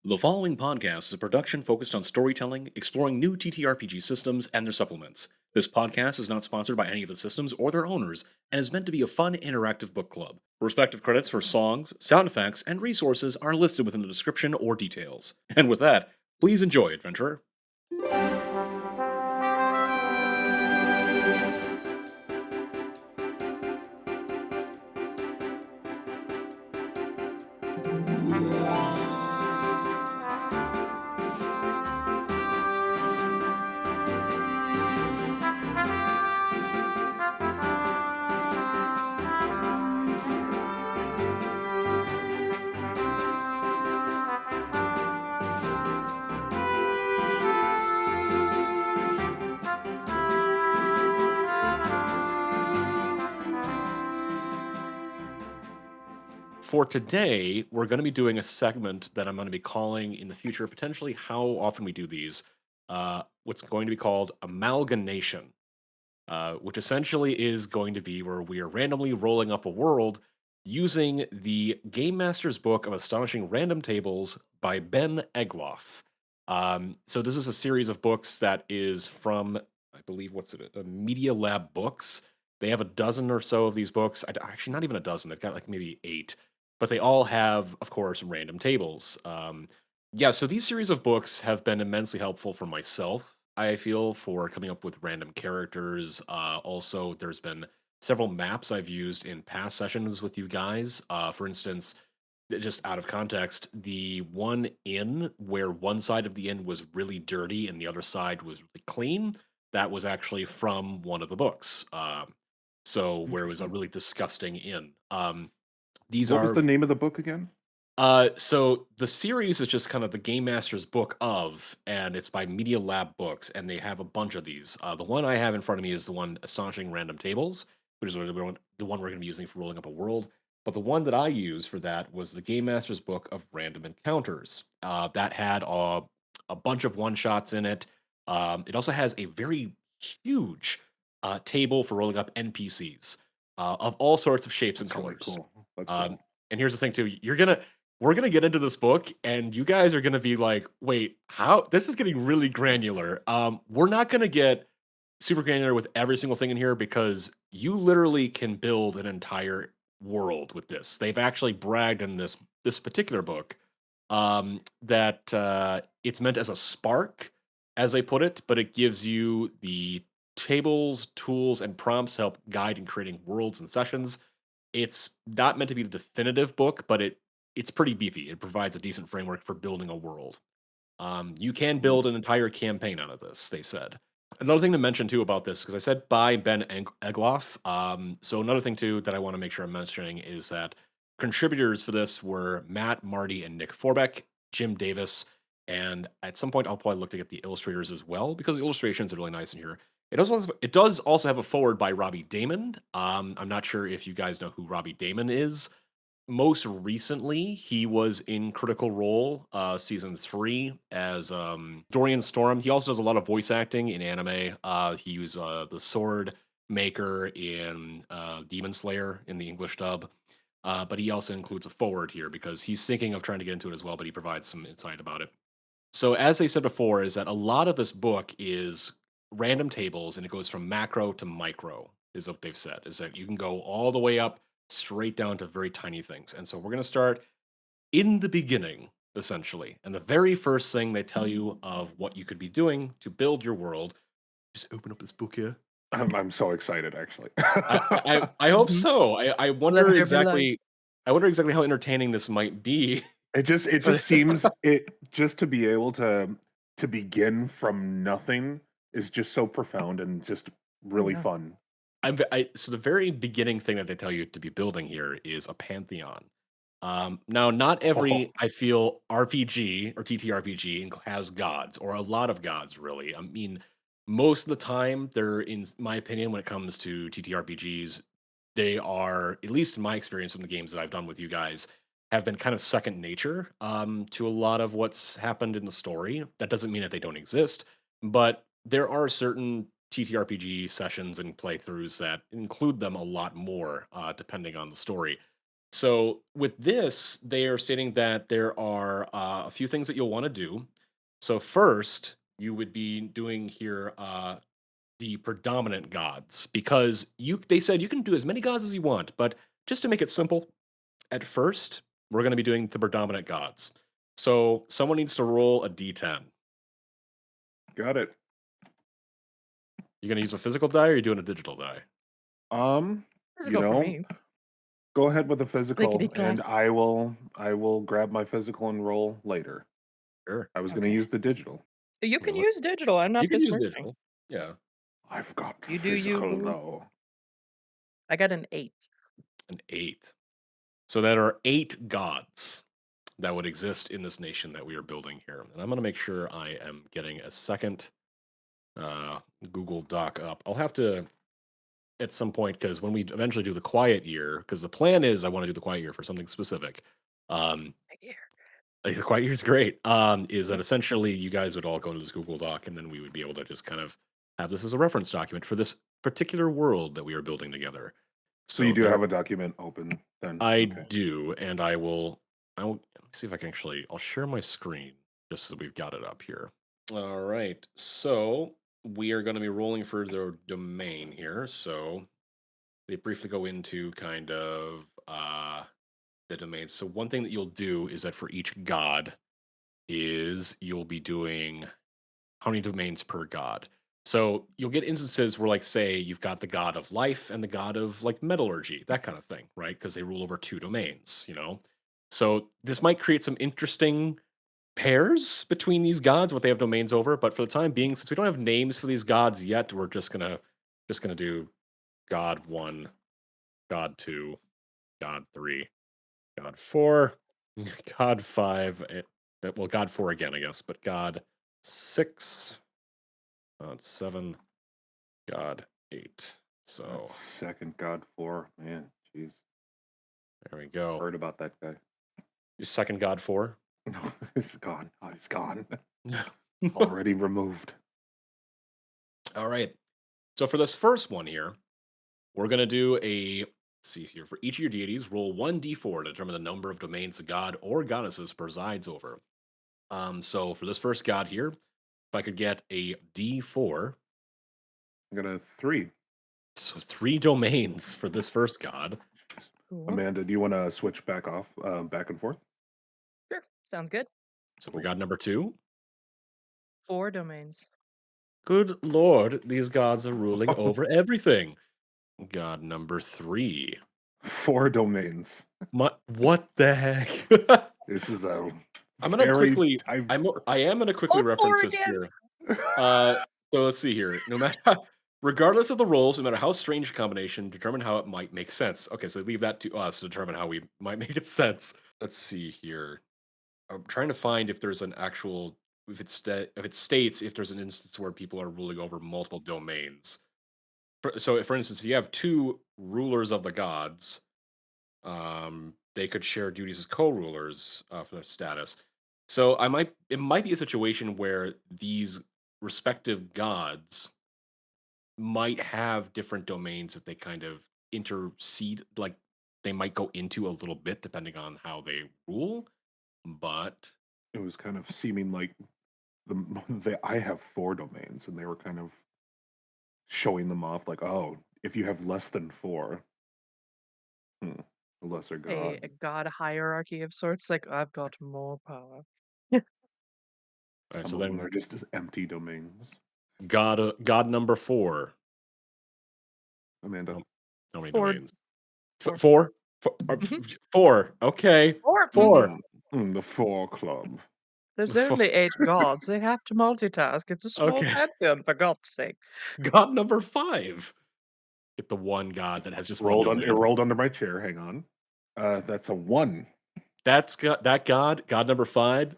The following podcast is a production focused on storytelling, exploring new TTRPG systems and their supplements. This podcast is not sponsored by any of the systems or their owners and is meant to be a fun, interactive book club. Respective credits for songs, sound effects, and resources are listed within the description or details. And with that, please enjoy, adventurer. For today, we're going to be doing a segment that I'm going to be calling in the future, potentially how often we do these, what's going to be called Amalganation. Which essentially is going to be where we are randomly rolling up a world using the Game Master's Book of Astonishing Random Tables by Ben Egloff. So this is a series of books that is from, I believe, what's it, Media Lab Books. They have a dozen or so of these books. Actually, not even a dozen. They've got like maybe eight, but they all have, of course, random tables. Yeah, so these series of books have been immensely helpful for myself, I feel, for coming up with random characters. Also, there's been several maps I've used in past sessions with you guys. For instance, just out of context, the one inn where one side of the inn was really dirty and the other side was really clean, that was actually from one of the books. So where it was a Interesting. really disgusting inn. These What was are the name of the book again? so the series is just kind of the Game Master's Book of, and it's by Media Lab Books, and they have a bunch of these. The one I have in front of me is the one Astonishing Random Tables, which is the one we're going to be using for rolling up a world. But the one that I used for that was the Game Master's Book of Random Encounters. That had a bunch of one shots in it. It also has a very huge table for rolling up NPCs of all sorts of shapes and That's really colors. cool. That's Um, cool. and here's the thing too: we're gonna get into this book, and you guys are gonna be like, "Wait, how? This is getting really granular." We're not gonna get super granular with every single thing in here because you literally can build an entire world with this. They've actually bragged in this particular book that it's meant as a spark, as they put it, but it gives you the tables, tools, and prompts to help guide in creating worlds and sessions. It's not meant to be the definitive book, but it's pretty beefy. It provides a decent framework for building a world. You can Mm. build an entire campaign out of this, they said. Another thing to mention too about this, because I said by Ben Egloff. So another thing too that I want to make sure I'm mentioning is that contributors for this were Matt, Marty, and Nick Forbeck, Jim Davis, and at some point I'll probably look to get the illustrators as well because the illustrations are really nice in here. It does also have a forward by Robbie Damon. I'm not sure if you guys know who Robbie Damon is. Most recently, he was in Critical Role, season 3 as, Dorian Storm. He also does a lot of voice acting in anime. He was, the sword maker in, Demon Slayer in the English dub. But he also includes a forward here because he's thinking of trying to get into it as well, but he provides some insight about it. So as they said before, is that a lot of this book is random tables and it goes from macro to micro, is what they've said. Is that you can go all the way up straight down to very tiny things. And so we're gonna start in the beginning, essentially. And the very first thing they tell you of what you could be doing to build your world, just open up this book here. I'm so excited, actually. I hope Mhm. so. I Whatever wonder you like. exactly how entertaining this might be. It just seems it just to be able to begin from nothing is just so profound and just Oh, really yeah. fun. So the very beginning thing that they tell you to be building here is a pantheon. Now, not Oh, every I feel RPG or TTRPG has gods or a lot of gods. Really, I mean, most of the time, they're in my opinion when it comes to TTRPGs, they are at least in my experience from the games that I've done with you guys have been kind of second nature to a lot of what's happened in the story. That doesn't mean that they don't exist, but there are certain TTRPG sessions and playthroughs that include them a lot more, depending on the story. So with this, they are stating that there are a few things that you'll want to do. So first, you would be doing here the predominant gods because they said you can do as many gods as you want, but just to make it simple, at first we're going to be doing the predominant gods. So someone needs to roll a d10. Got it. You're going to use a physical die or are you doing a digital die? Um, Let's you go for know, me. go ahead with the Lickety physical, and clack. I will grab my physical and roll later. Sure. I was going to Okay. use the digital. You can Well, use digital. I'm you not can use besmirching. digital. Yeah. I've got the You do physical you. though. I got an 8. An 8. So there are 8 gods that would exist in this nation that we are building here. And I'm going to make sure I am getting a second uh, Google Doc up. I'll have to at some point because when we eventually do the quiet year, because the plan is I want to do the quiet year for something specific. Um, Yeah. the quiet year is great. Is that essentially you guys would all go into this Google Doc and then we would be able to just kind of have this as a reference document for this particular world that we are building together. So you So do there have a document open then. I Okay. do, and I will let me see if I can I'll share my screen just so we've got it up here. All right. So we are going to be rolling for their domain here. So they briefly go into kind of the domains. So one thing that you'll do is that for each god is you'll be doing how many domains per god. So you'll get instances where, like, say, you've got the god of life and the god of like metallurgy, that kind of thing, right? Because they rule over 2 domains. So this might create some interesting pairs between these gods, what they have domains over. But for the time being, since we don't have names for these gods yet, we're just gonna do God 1, God 2, God 3, God 4, God 5. Well, God 4 again, I guess, but God 6. God 7, God 8. That's So second God 4. Man, jeez. there we go. Heard about that guy. Your second God 4. No, he's gone. Oh, he's gone. Already removed. All right. So for this first one here, we're gonna do a let's see here. For each of your deities, roll 1d4 to determine the number of domains a god or goddesses presides over. So for this first god here, if I could get a d4, I got a 3. so 3 domains for this first god. Jeez. Cool. Amanda, do you want to switch back and forth? Sure. Sounds good. So for Cool. god number 2, 4 domains. good lord, these gods are ruling over everything. God number 3. 4 domains. What the heck? This is a I'm gonna very quickly. diverse. I am gonna quickly Oh, 4 reference this again. here. Uh, so let's see here. No matter, regardless of the roles, no matter how strange a combination, determine how it might make sense. Okay, so leave that to us to determine how we might make it sense. Let's see here. I'm trying to find if there's an actual if it states if there's an instance where people are ruling over multiple domains. So, for instance, if you have 2 rulers of the gods, they could share duties as co-rulers for their status. So it might be a situation where these respective gods might have different domains that they kind of intercede, like they might go into a little bit depending on how they rule. But It was kind of seeming like I have 4 domains, and they were kind of showing them off like, oh, if you have less than 4, hmm, a lesser god. A god hierarchy of sorts. Like, I've got more power. all right, Some so of them then are just as empty domains. God number 4. Amanda, How, how many 4. domains? 4. 4. Mhm. 4. Okay, 4. 4. the 4 club. There's only 8 gods. They have to multitask. It's a small Okay. pantheon, for God's sake. God number 5. Get the one god that has just one It domain. rolled under my chair. Hang on. That's a 1. That god number 5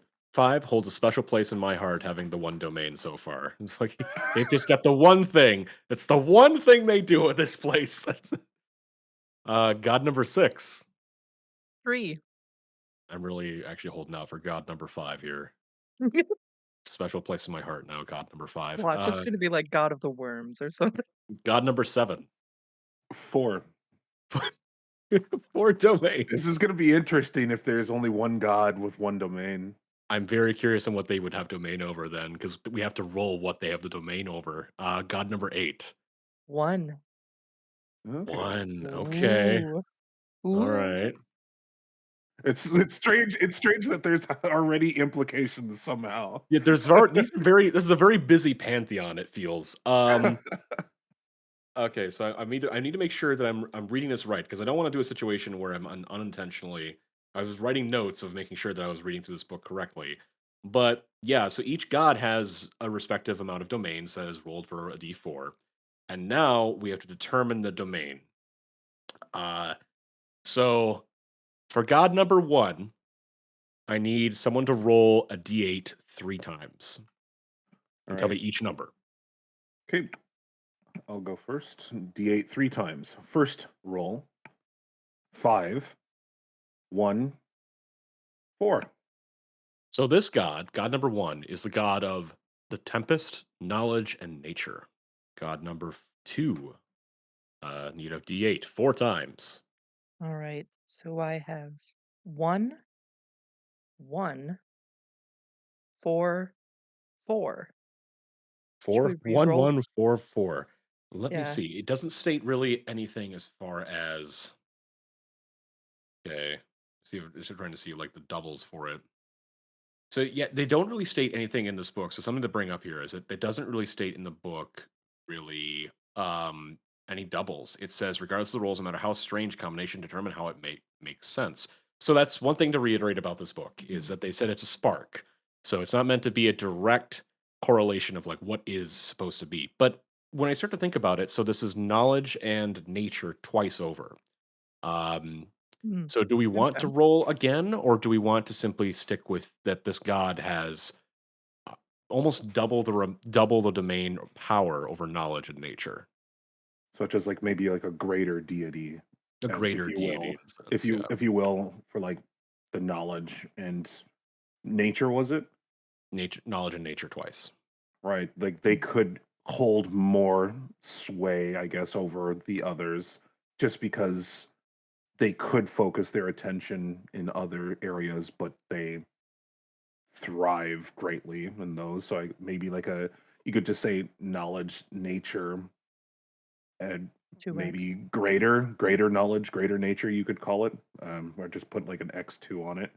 holds a special place in my heart, having the one domain so far. It's like they've just got the one thing. It's the one thing they do in this place. God number 6. 3. I'm really actually holding out for god number 5 here. Special place in my heart now. God number 5. Watch, it's gonna be like God of the Worms or something. God number 7. 4. 4 This domains. is gonna be interesting if there's only one god with one domain. I'm very curious on what they would have domain over then, because we have to roll what they have the domain over. God number 8. One. Okay. 1. Okay. Ooh. All Ooh. right. It's strange. It's strange that there's already implications somehow. Yeah, this is a very busy pantheon, it feels. Okay, so I need to make sure that I'm reading this right because I don't want to do a situation where I'm unintentionally. I was writing notes of making sure that I was reading through this book correctly. But yeah, so each god has a respective amount of domains that is rolled for a d4. And now we have to determine the domain. Uh so for god number 1, I need someone to roll a d8 3 times All and tell me right. each number. Okay. I'll go first. D8 three times. First roll. 5, 1, 4. So this god, god number 1, is the god of the tempest, knowledge, and nature. God number 2, need of d8 4 times. All right. So I have one, one, four, four. Should 4, we 1, re-roll? 1, 4, 4. Let me Yeah. see. It doesn't state really anything as far as okay. See, just trying to see like the doubles for it. So yeah, they don't really state anything in this book. So something to bring up here is that it doesn't really state in the book really any doubles. It says regardless of the rules, no matter how strange combination, determine how it makes sense. So that's one thing to reiterate about this book is Mm. that they said it's a spark. So it's not meant to be a direct correlation of like what is supposed to be. But when I start to think about it, so this is knowledge and nature twice over. Um, Mm. so do we want to Okay. roll again, or do we want to simply stick with that this god has uh, almost double the domain power over knowledge and nature? Such as like maybe like a greater deity, A as if greater you deity will, in a sense, yeah. if you will, for like the knowledge and nature, was it? Nature knowledge and nature twice. Right. Like they could hold more sway, I guess, over the others just because they could focus their attention in other areas, but they thrive greatly in those. So maybe like a you could just say knowledge, nature, and 2x. maybe greater knowledge, greater nature. You could call it, or just put like an X2 on it.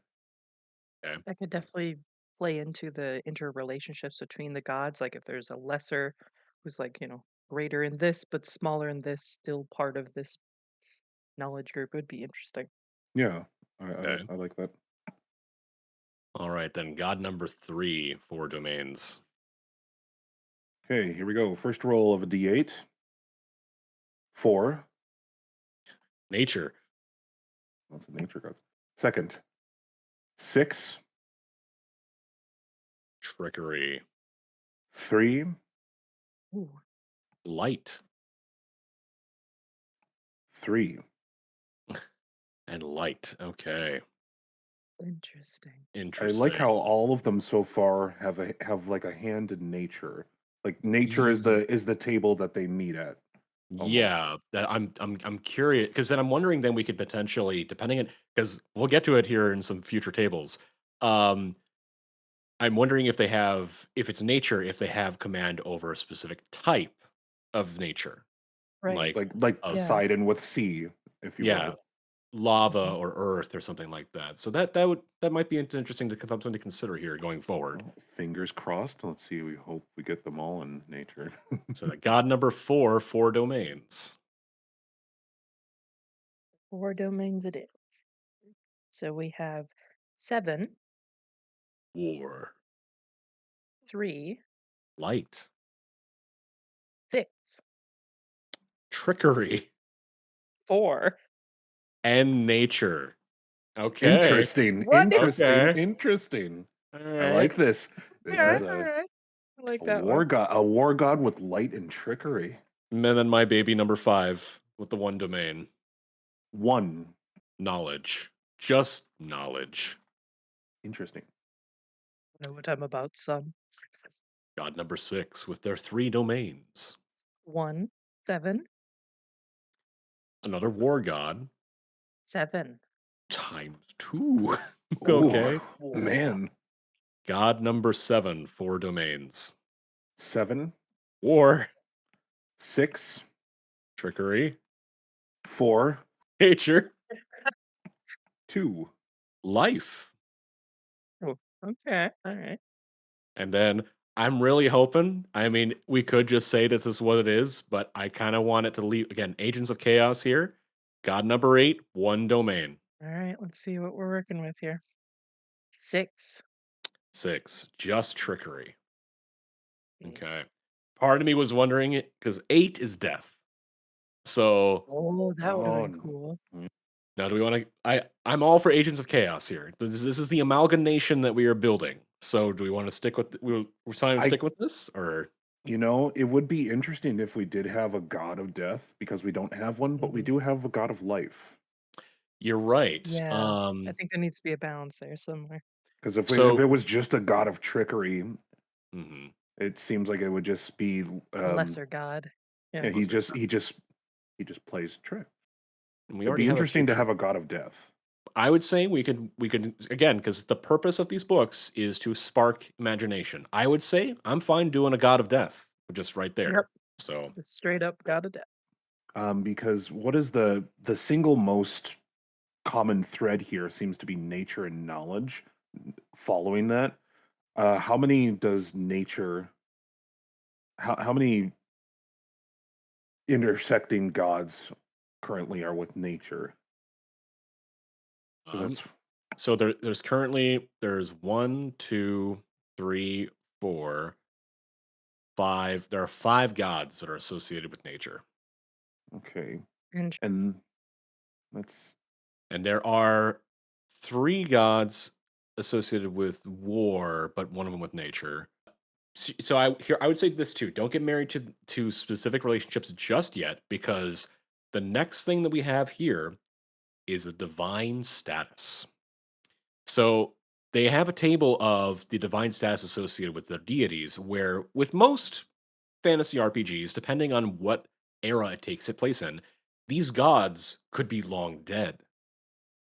Okay. That could definitely play into the interrelationships between the gods. Like if there's a lesser who's like, greater in this, but smaller in this, still part of this knowledge group would be interesting. Yeah, Okay. I like that. All right, then god number 3, 4 domains. Okay, here we go. First roll of a D8. 4. Nature. That's a nature card. Second, 6, Trickery. 3, Ooh, Light. 3. And light. Okay. interesting. I like Interesting. how all of them so far have like a hand in nature. Like nature Ye- is the table that they meet at almost. Yeah, that I'm curious because then I'm wondering then we could potentially, depending on because we'll get to it here in some future tables. Um, I'm wondering if it's nature, if they have command over a specific type of nature, Right. like Like of Yeah. Poseidon with sea, if you yeah, will. lava Mhm. or earth or something like that. So that might be interesting to something to consider here going forward. Well, fingers crossed. Let's see. We hope we get them all in nature. So that god number 4, 4 domains. 4 domains it is. So we have 7, War, 3, light, 6, trickery, 4. and nature. Okay. Interesting, What? Okay. interesting. All I right. like this. All This is right. All right. I like that one. a war god with light and trickery. And then my baby number 5 with the 1 domain. 1. Knowledge. Just knowledge. Interesting. I know what I'm about, son. God number 6 with their 3 domains. 1, 7, Another war god. 7. Times 2. Oh Okay. Whoa. man, God number 7, 4 domains. 7, War, 6, trickery, 4, nature, 2. life. Oh, okay. All right. And then I'm really hoping, I mean, we could just say this is what it is, but I kind of want it to leave again, Agents of Chaos here. God number 8, 1 domain. All right. Let's see what we're working with here. 6. 6, just trickery. Okay. Okay. Part of me was wondering because 8 is death. So Oh, that would have Oh, been cool. now do we want to I'm all for Agents of Chaos here. This is the amalgamation that we are building. So do we want to stick with we're trying to I stick with this or it would be interesting if we did have a god of death because we don't have one, but we Mhm. do have a god of life. you're right. Yeah. I think there needs to be a balance there somewhere. Because if So it was just a god of trickery, mhm, it seems like it would just be A lesser god. Yeah. yeah, those are he just plays trick. and we It'd already be have a interesting to patron. have a god of death. I would say we could again because the purpose of these books is to spark imagination. I would say I'm fine doing a God of Death just right Yep. there. So Just straight up god of death. Because what is the single most common thread here seems to be nature and knowledge. Following that, how many does nature? How many intersecting gods currently are with nature? Because um, that's so there's currently there's one, two, three, four, five. There are 5 gods that are associated with nature, okay. And And that's and there are 3 gods associated with war, but one of them with nature. So I would say this too. Don't get married to specific relationships just yet, because the next thing that we have here is a divine status. So they have a table of the divine status associated with the deities, where with most fantasy RPGs, depending on what era it takes its place in, these gods could be long dead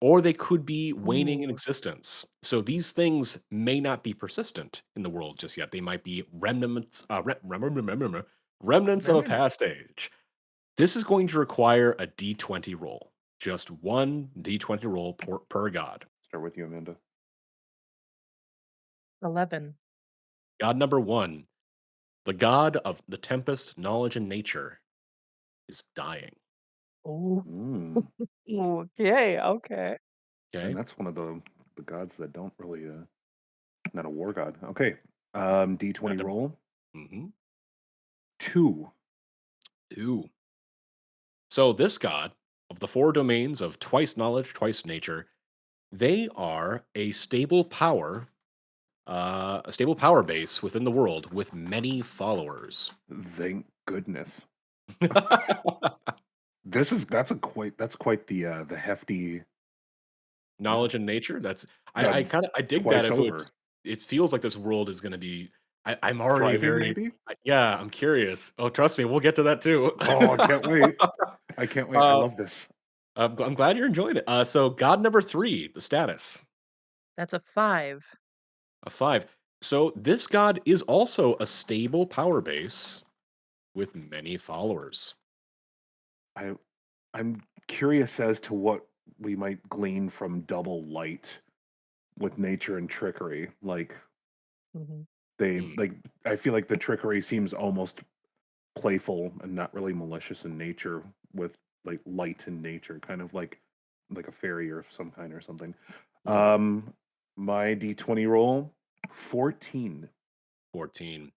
or they could be waning in ooh, existence. So these things may not be persistent in the world just yet. They might be remnants of a remnant. past age. This is going to require a d20 roll, just one d20 roll per god. start with you, Amanda. 11. God number 1, the god of the tempest, knowledge, and nature, is dying. Oh, Mm. okay. Okay. And Okay. that's one of the gods that don't really not a war god. Okay. God D20 number roll. mhm, 2. 2. So this god of the 4 domains of twice knowledge, twice nature, they are a stable power base within the world with many followers. Thank goodness. That's quite the hefty Knowledge and nature. That's I god kind of I dig that. twice I feel over. it's it feels like this world is going to be. I'm already Thriving very maybe? yeah. I'm curious. Oh, trust me, we'll get to that too. Oh, I can't wait. I can't wait. I uh, love this. I'm glad you're enjoying it. So God number 3, the status That's a 5. a 5. So this god is also a stable power base with many followers. I I'm curious as to what we might glean from double light with nature and trickery. Like Mhm. they Hmm. like I feel like the trickery seems almost playful and not really malicious in nature with like light in nature, kind of like a fairy or some kind or something. Hmm. My D20 roll 14. 14.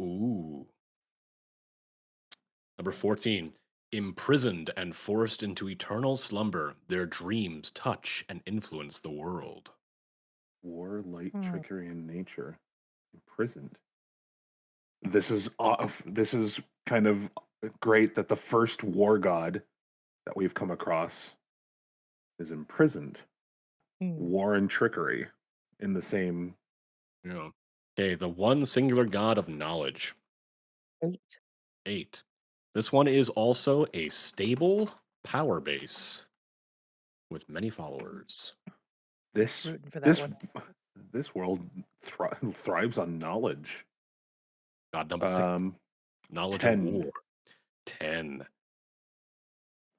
Ooh. Number 14. Imprisoned and forced into eternal slumber, their dreams touch and influence the world. War, light, Hmm. trickery, and nature. Imprisoned. This is off. This is kind of great that the first war god that we've come across is imprisoned. Hmm. War and trickery in the same. Yeah. Okay, the one singular god of knowledge. 8. 8. This one is also a stable. power base with many followers. This Rooting for that this one. this world thrives on knowledge. God number 6, knowledge and 10, war. 10.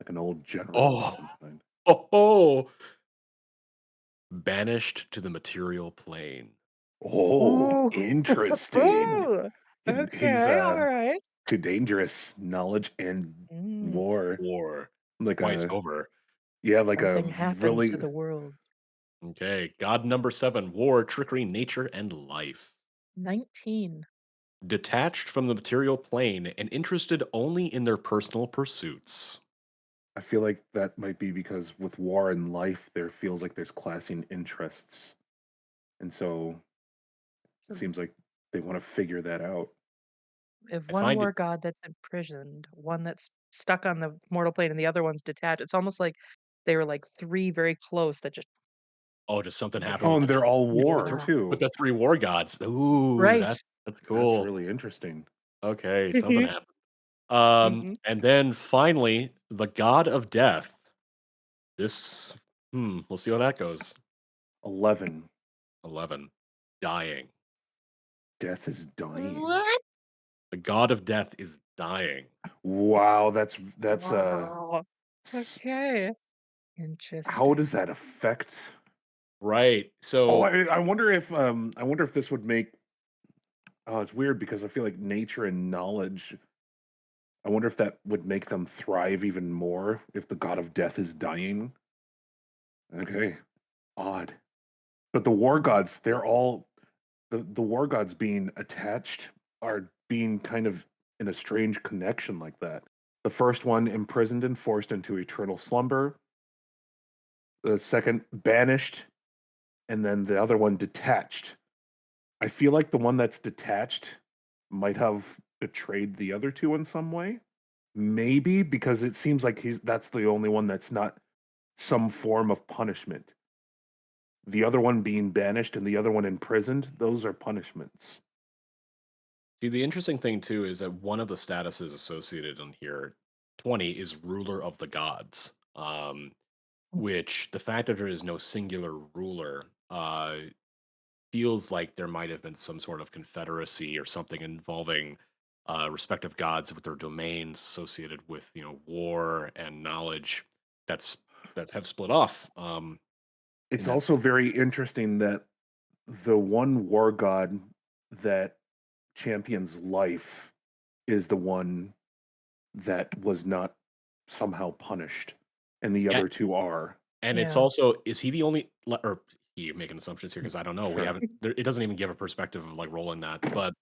like an old general of Oh, some kind. oh, banished to the material plane. Oh, Ooh. interesting. Ooh. He's Okay, all right. too dangerous. Knowledge and Mm, war. War. Like Twice a over. like a something happened really to the world. Okay. God number 7, war, trickery, nature, and life. 19. Detached from the material plane and interested only in their personal pursuits. I feel like that might be because with war and life there feels like there's clashing interests. And so it So seems like they want to figure that out. if I one find it. war god that's imprisoned, one that's stuck on the mortal plane, and the other one's detached, it's almost like they were like three very close that just Oh, just something happened Oh, with and they're all war yeah. with too. the 3 war gods. Ooh, Right. that's That's cool. really interesting. Okay, something happened. Mhm. And then finally, the god of death. This, we'll see how that goes. 11. 11, dying. Death is dying. What? The god of death is dying. Wow, that's Wow. s- Okay. how does Interesting. that affect? Right. Oh, So, I wonder if this would make. Oh, it's weird because I feel like nature and knowledge. I wonder if that would make them thrive even more if the god of death is dying. Okay, odd. But the war gods, they're all the war gods being attached are being kind of in a strange connection like that. The first one imprisoned and forced into eternal slumber. The second banished, and then the other one detached. I feel like the one that's detached might have betrayed the other two in some way. Maybe because it seems like that's the only one that's not some form of punishment. The other one being banished and the other one imprisoned, those are punishments. see, the interesting thing too is that one of the statuses associated in here, 20, is ruler of the gods. Which the fact that there is no singular ruler feels like there might have been some sort of confederacy or something involving respective gods with their domains associated with war and knowledge that's that have split off. In It's that, also very interesting that the one war god that champions life is the one that was not somehow punished, and the yeah, other two are. and it's Yeah. also, is he the only or he making assumptions here because I don't know. We Sure. haven't. It doesn't even give a perspective of like rolling that, but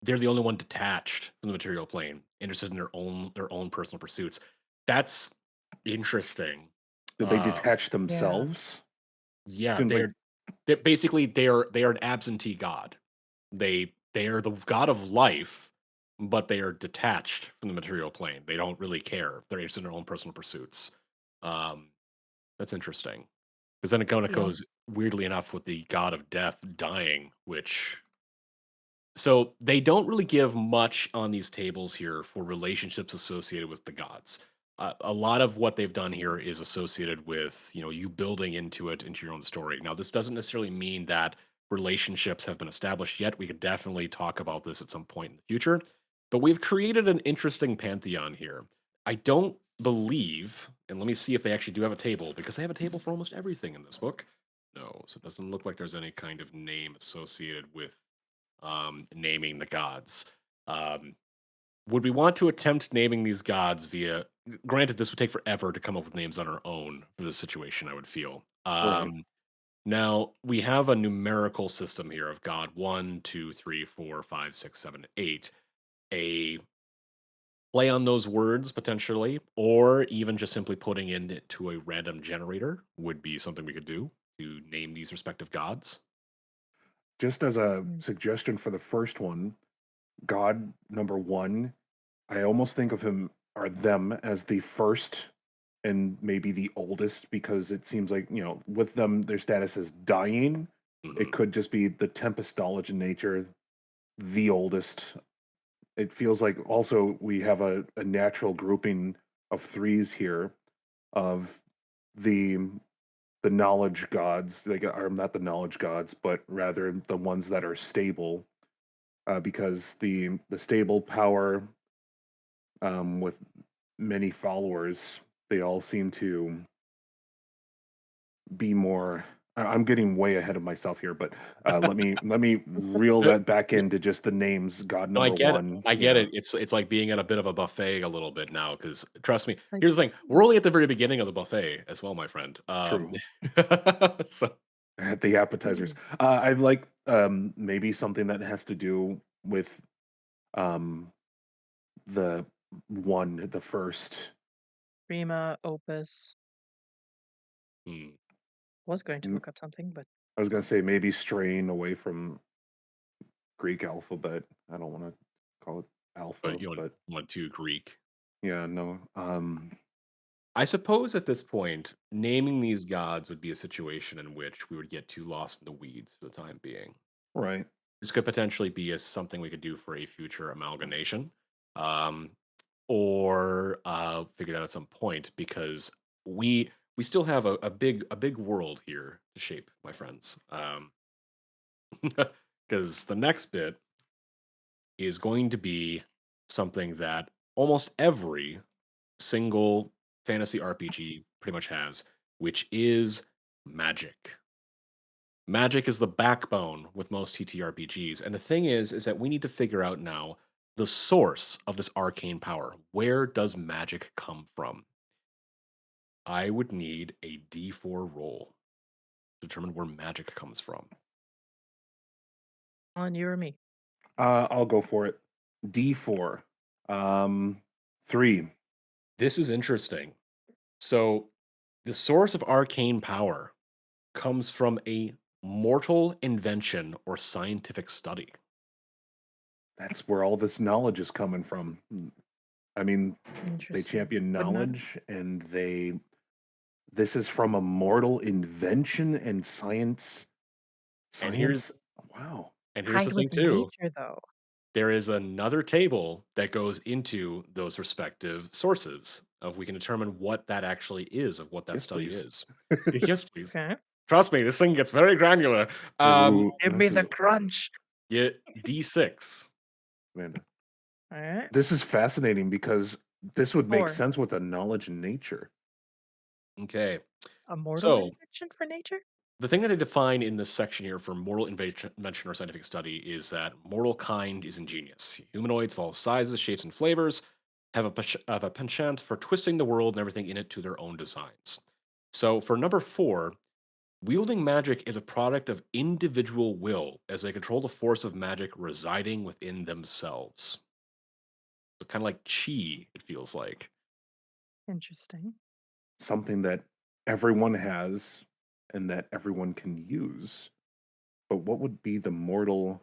they're the only one detached from the material plane, interested in their own personal pursuits. That's interesting. Did they Uh, detach Yeah. themselves? yeah, Seems like they're basically they are an absentee god. They are the god of life, but they are detached from the material plane. They don't really care. They're interested in their own personal pursuits. Um, that's interesting because then it kind of Yeah. goes weirdly enough with the god of death dying, which so they don't really give much on these tables here for relationships associated with the gods. A lot of what they've done here is associated with you building into it into your own story. Now, this doesn't necessarily mean that relationships have been established yet. We could definitely talk about this at some point in the future, but we've created an interesting pantheon here. I don't believe, and let me see if they actually do have a table because they have a table for almost everything in this book. No, so it doesn't look like there's any kind of name associated with naming the gods. Um, would we want to attempt naming these gods via? Granted, this would take forever to come up with names on our own for this situation. I would feel. right. Now we have a numerical system here of God 1, 2, 3, 4, 5, 6, 7, 8. A play on those words potentially, or even just simply putting into a random generator would be something we could do to name these respective gods. Just as a Mm. suggestion for the first one, God number one, I almost think of him or them as the first and maybe the oldest because it seems like, with them, their status is dying. It Mhm. could just be the Tempest knowledge in nature, the oldest. It feels like also we have a natural grouping of threes here. of the the knowledge gods. They are not the knowledge gods, but rather the ones that are stable, because the stable power, with many followers, they all seem to be more. I'm getting way ahead of myself here, but let me reel Uh, that back into just the names. God No, I number get it. one, I get yeah, it. It's like being at a bit of a buffet a little bit now, because trust me, It's like, here's the thing, we're only at the very beginning of the buffet as well, my friend. true. So At the appetizers, "Ooh, I've like maybe something that has to do with um the the first. prima opus." hmm, Was going to mm, look up something, but I was gonna say maybe straying away from Greek alphabet. I don't want to call it but alpha, you but want to Greek. yeah, no. I suppose at this point, naming these gods would be a situation in which we would get too lost in the weeds for the time being. Right. This could potentially be as something we could do for a future amalgamation, um, or figure it out at some point, because we still have a big world here to shape, my friends. Because the next bit is going to be something that almost every single fantasy RPG pretty much has, which is magic. Magic is the backbone with most TTRPGs. And the thing is that we need to figure out now the source of this arcane power. Where does magic come from? I would need a D4 roll to determine where magic comes from. on you or me. I'll go for it. D4. Um, 3. This is interesting. So, the source of arcane power comes from a mortal invention or scientific study. That's where all this knowledge is coming from. I mean, they Interesting. champion Would not knowledge, and this is from a mortal invention and science. And here's Science. Wow. and here's the tied with thing too. nature, though. There is another table that goes into those respective sources of we can determine what that actually is, of what that Yes, study please. is. Yes, please. Okay. Trust me, this thing gets very granular. Ooh, Give me this the is crunch. Get D6. man. All right. This is fascinating because this would make 4. sense with a knowledge in nature. Okay. A mortal So invention for nature? the thing that I define in this section here for mortal invention or scientific study is that mortal kind is ingenious. Humanoids of all sizes, shapes, and flavors have a penchant for twisting the world and everything in it to their own designs. So for number 4, wielding magic is a product of individual will as they control the force of magic residing within themselves. So kind of like chi, it feels like. Interesting. Something that everyone has and that everyone can use. But what would be the mortal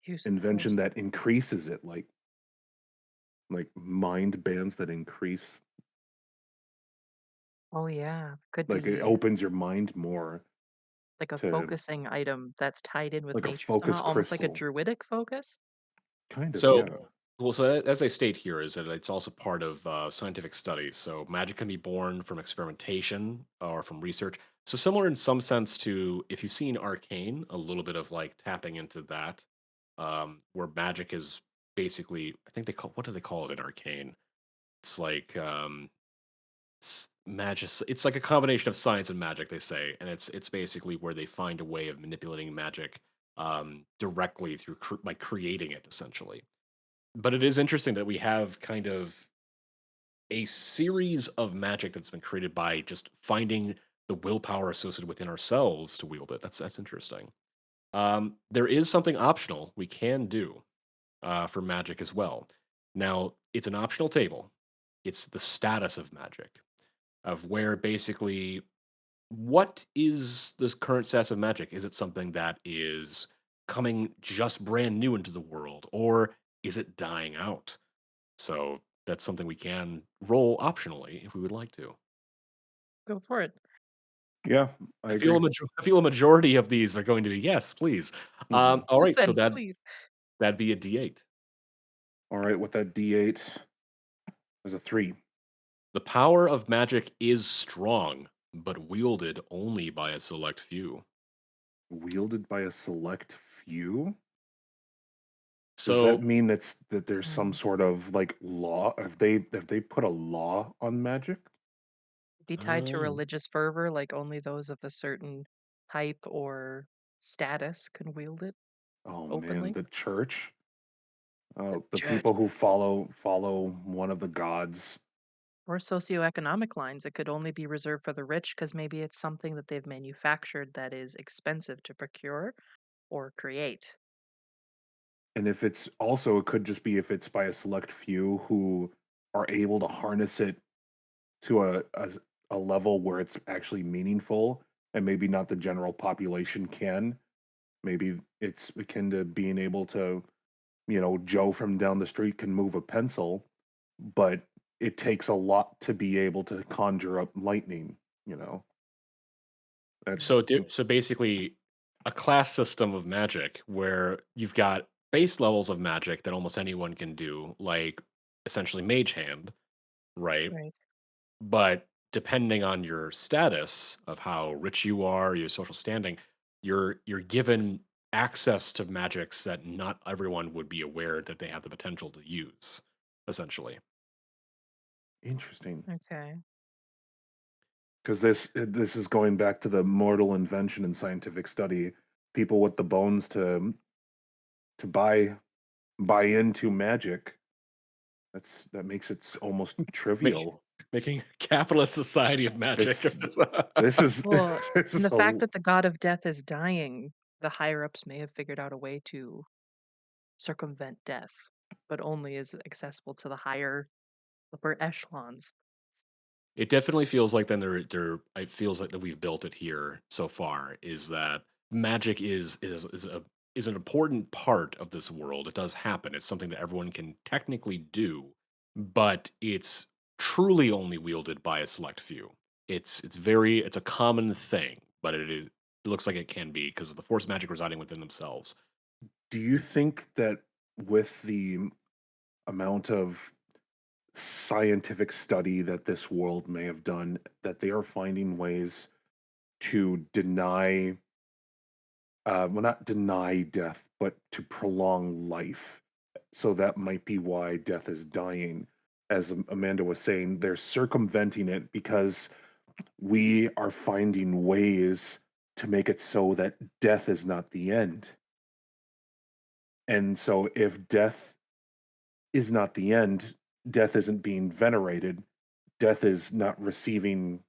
Use of invention force. that increases it? Like mind bands that increase, Oh, yeah. Could like it be opens your mind more like a to focusing item that's tied in with like a nature focus somehow, almost like a crystal. druidic focus. Kind of, So, yeah. well, so as I state here, is that it's also part of scientific studies. So, magic can be born from experimentation or from research. So, similar in some sense to if you've seen Arcane, a little bit of like tapping into that, where magic is basically, I think they call, what do they call it in Arcane? It's like magic. It's like a combination of science and magic, they say, and it's basically where they find a way of manipulating magic directly through by creating it, essentially. But it is interesting that we have kind of a series of magic that's been created by just finding the willpower associated within ourselves to wield it. That's interesting. There is something optional we can do for magic as well. Now, it's an optional table. It's the status of magic, of where basically what is this current status of magic? Is it something that is coming just brand new into the world, or is it dying out? So that's something we can roll optionally if we would like to. Go for it. Yeah, I agree. I feel a majority of these are going to be yes, please. Mhm. All right, so Send, please. that'd be a D8. All right, with that D8, there's a 3. The power of magic is strong, but wielded only by a select few. Wielded by a select few? Does that So, mean that there's some Mm. sort of like law? Have they put a law on magic? Be tied to um, religious fervor, like only those of a certain type or status can wield it Oh man, openly. the church? The The church people who follow one of the gods. or socioeconomic lines, it could only be reserved for the rich because maybe it's something that they've manufactured that is expensive to procure or create. And if it's also, it could just be if it's by a select few who are able to harness it to a level where it's actually meaningful, and maybe not the general population can. Maybe it's akin to being able to, Joe from down the street can move a pencil, but it takes a lot to be able to conjure up lightning, you know. That's so basically, a class system of magic where you've got base levels of magic that almost anyone can do, like essentially Mage Hand, right? Right. But depending on your status of how rich you are, your social standing, you're given access to magics that not everyone would be aware that they have the potential to use, essentially. interesting. Okay. Because this is going back to the mortal invention in scientific study. People with the bones to buy into magic. That makes it almost Make, trivial. making a capitalist society of magic. This this is Well, this and is the fact so that the god of death is dying, the higher ups may have figured out a way to circumvent death, but only is accessible to the higher upper echelons. It definitely feels like then there it feels like that we've built it here so far is that magic is an important part of this world. It does happen. It's something that everyone can technically do, but it's truly only wielded by a select few. It's a common thing, but it looks like it can be because of the force magic residing within themselves. Do you think that with the amount of scientific study that this world may have done, that they are finding ways to deny, well, not deny death, but to prolong life? So that might be why death is dying. As Amanda was saying, they're circumventing it because we are finding ways to make it so that death is not the end. And so if death is not the end, death isn't being venerated, death is not receiving,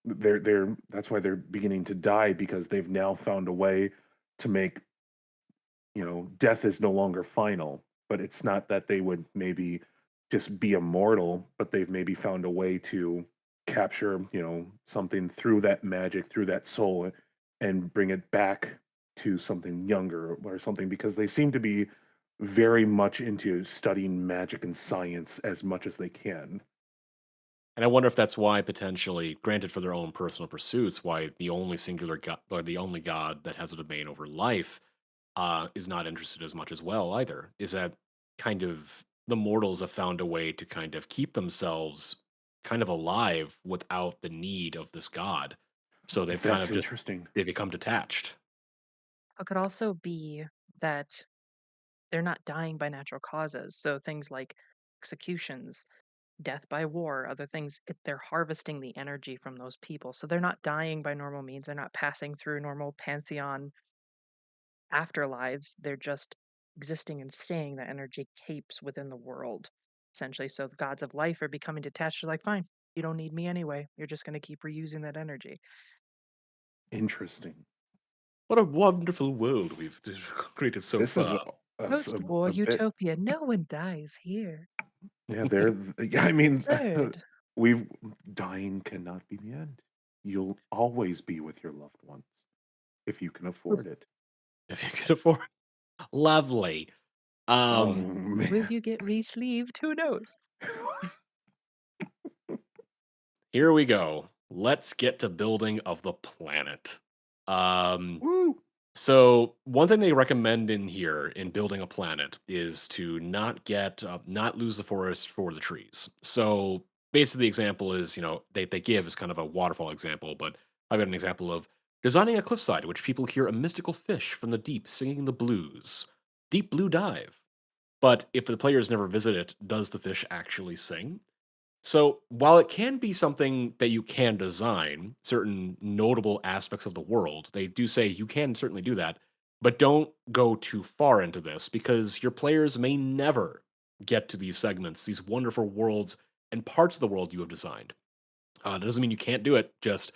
they're that's why they're beginning to die, because they've now found a way to make, death is no longer final. But it's not that they would maybe just be immortal, but they've maybe found a way to capture, something through that magic, through that soul, and bring it back to something younger or something, because they seem to be very much into studying magic and science as much as they can. And I wonder if that's why potentially, granted for their own personal pursuits, why the only singular god or the only god that has a domain over life is not interested as much as well either. Is that kind of the mortals have found a way to kind of keep themselves kind of alive without the need of this god. So they've kind That's of just interesting. they become detached. It could also be that they're not dying by natural causes. So things like executions, death by war, other things, they're harvesting the energy from those people. So they're not dying by normal means. They're not passing through normal pantheon afterlives. They're just existing and staying. That energy capes within the world, essentially. So the gods of life are becoming detached. They're like, fine, you don't need me anyway. You're just going to keep reusing that energy. Interesting. What a wonderful world we've created so This is far. a, Post war a bit. utopia. No one dies here. Yeah, they're. Yeah, I mean, Absurd. we've dying cannot be the end. You'll always be with your loved ones if you can afford it. If you can afford, lovely. Oh Um, Will man. you get re-sleeved? Who knows? Here we go. Let's get to building of the planet. Um, Woo! so one thing they recommend in here in building a planet is to not lose the forest for the trees. So basically the example is, they give is kind of a waterfall example, but I've got an example of designing a cliffside in which people hear a mystical fish from the deep singing the blues. Deep blue dive. But if the players never visit it, does the fish actually sing? So while it can be something that you can design, certain notable aspects of the world, they do say you can certainly do that, but don't go too far into this because your players may never get to these segments, these wonderful worlds and parts of the world you have designed. That doesn't mean you can't do it. Just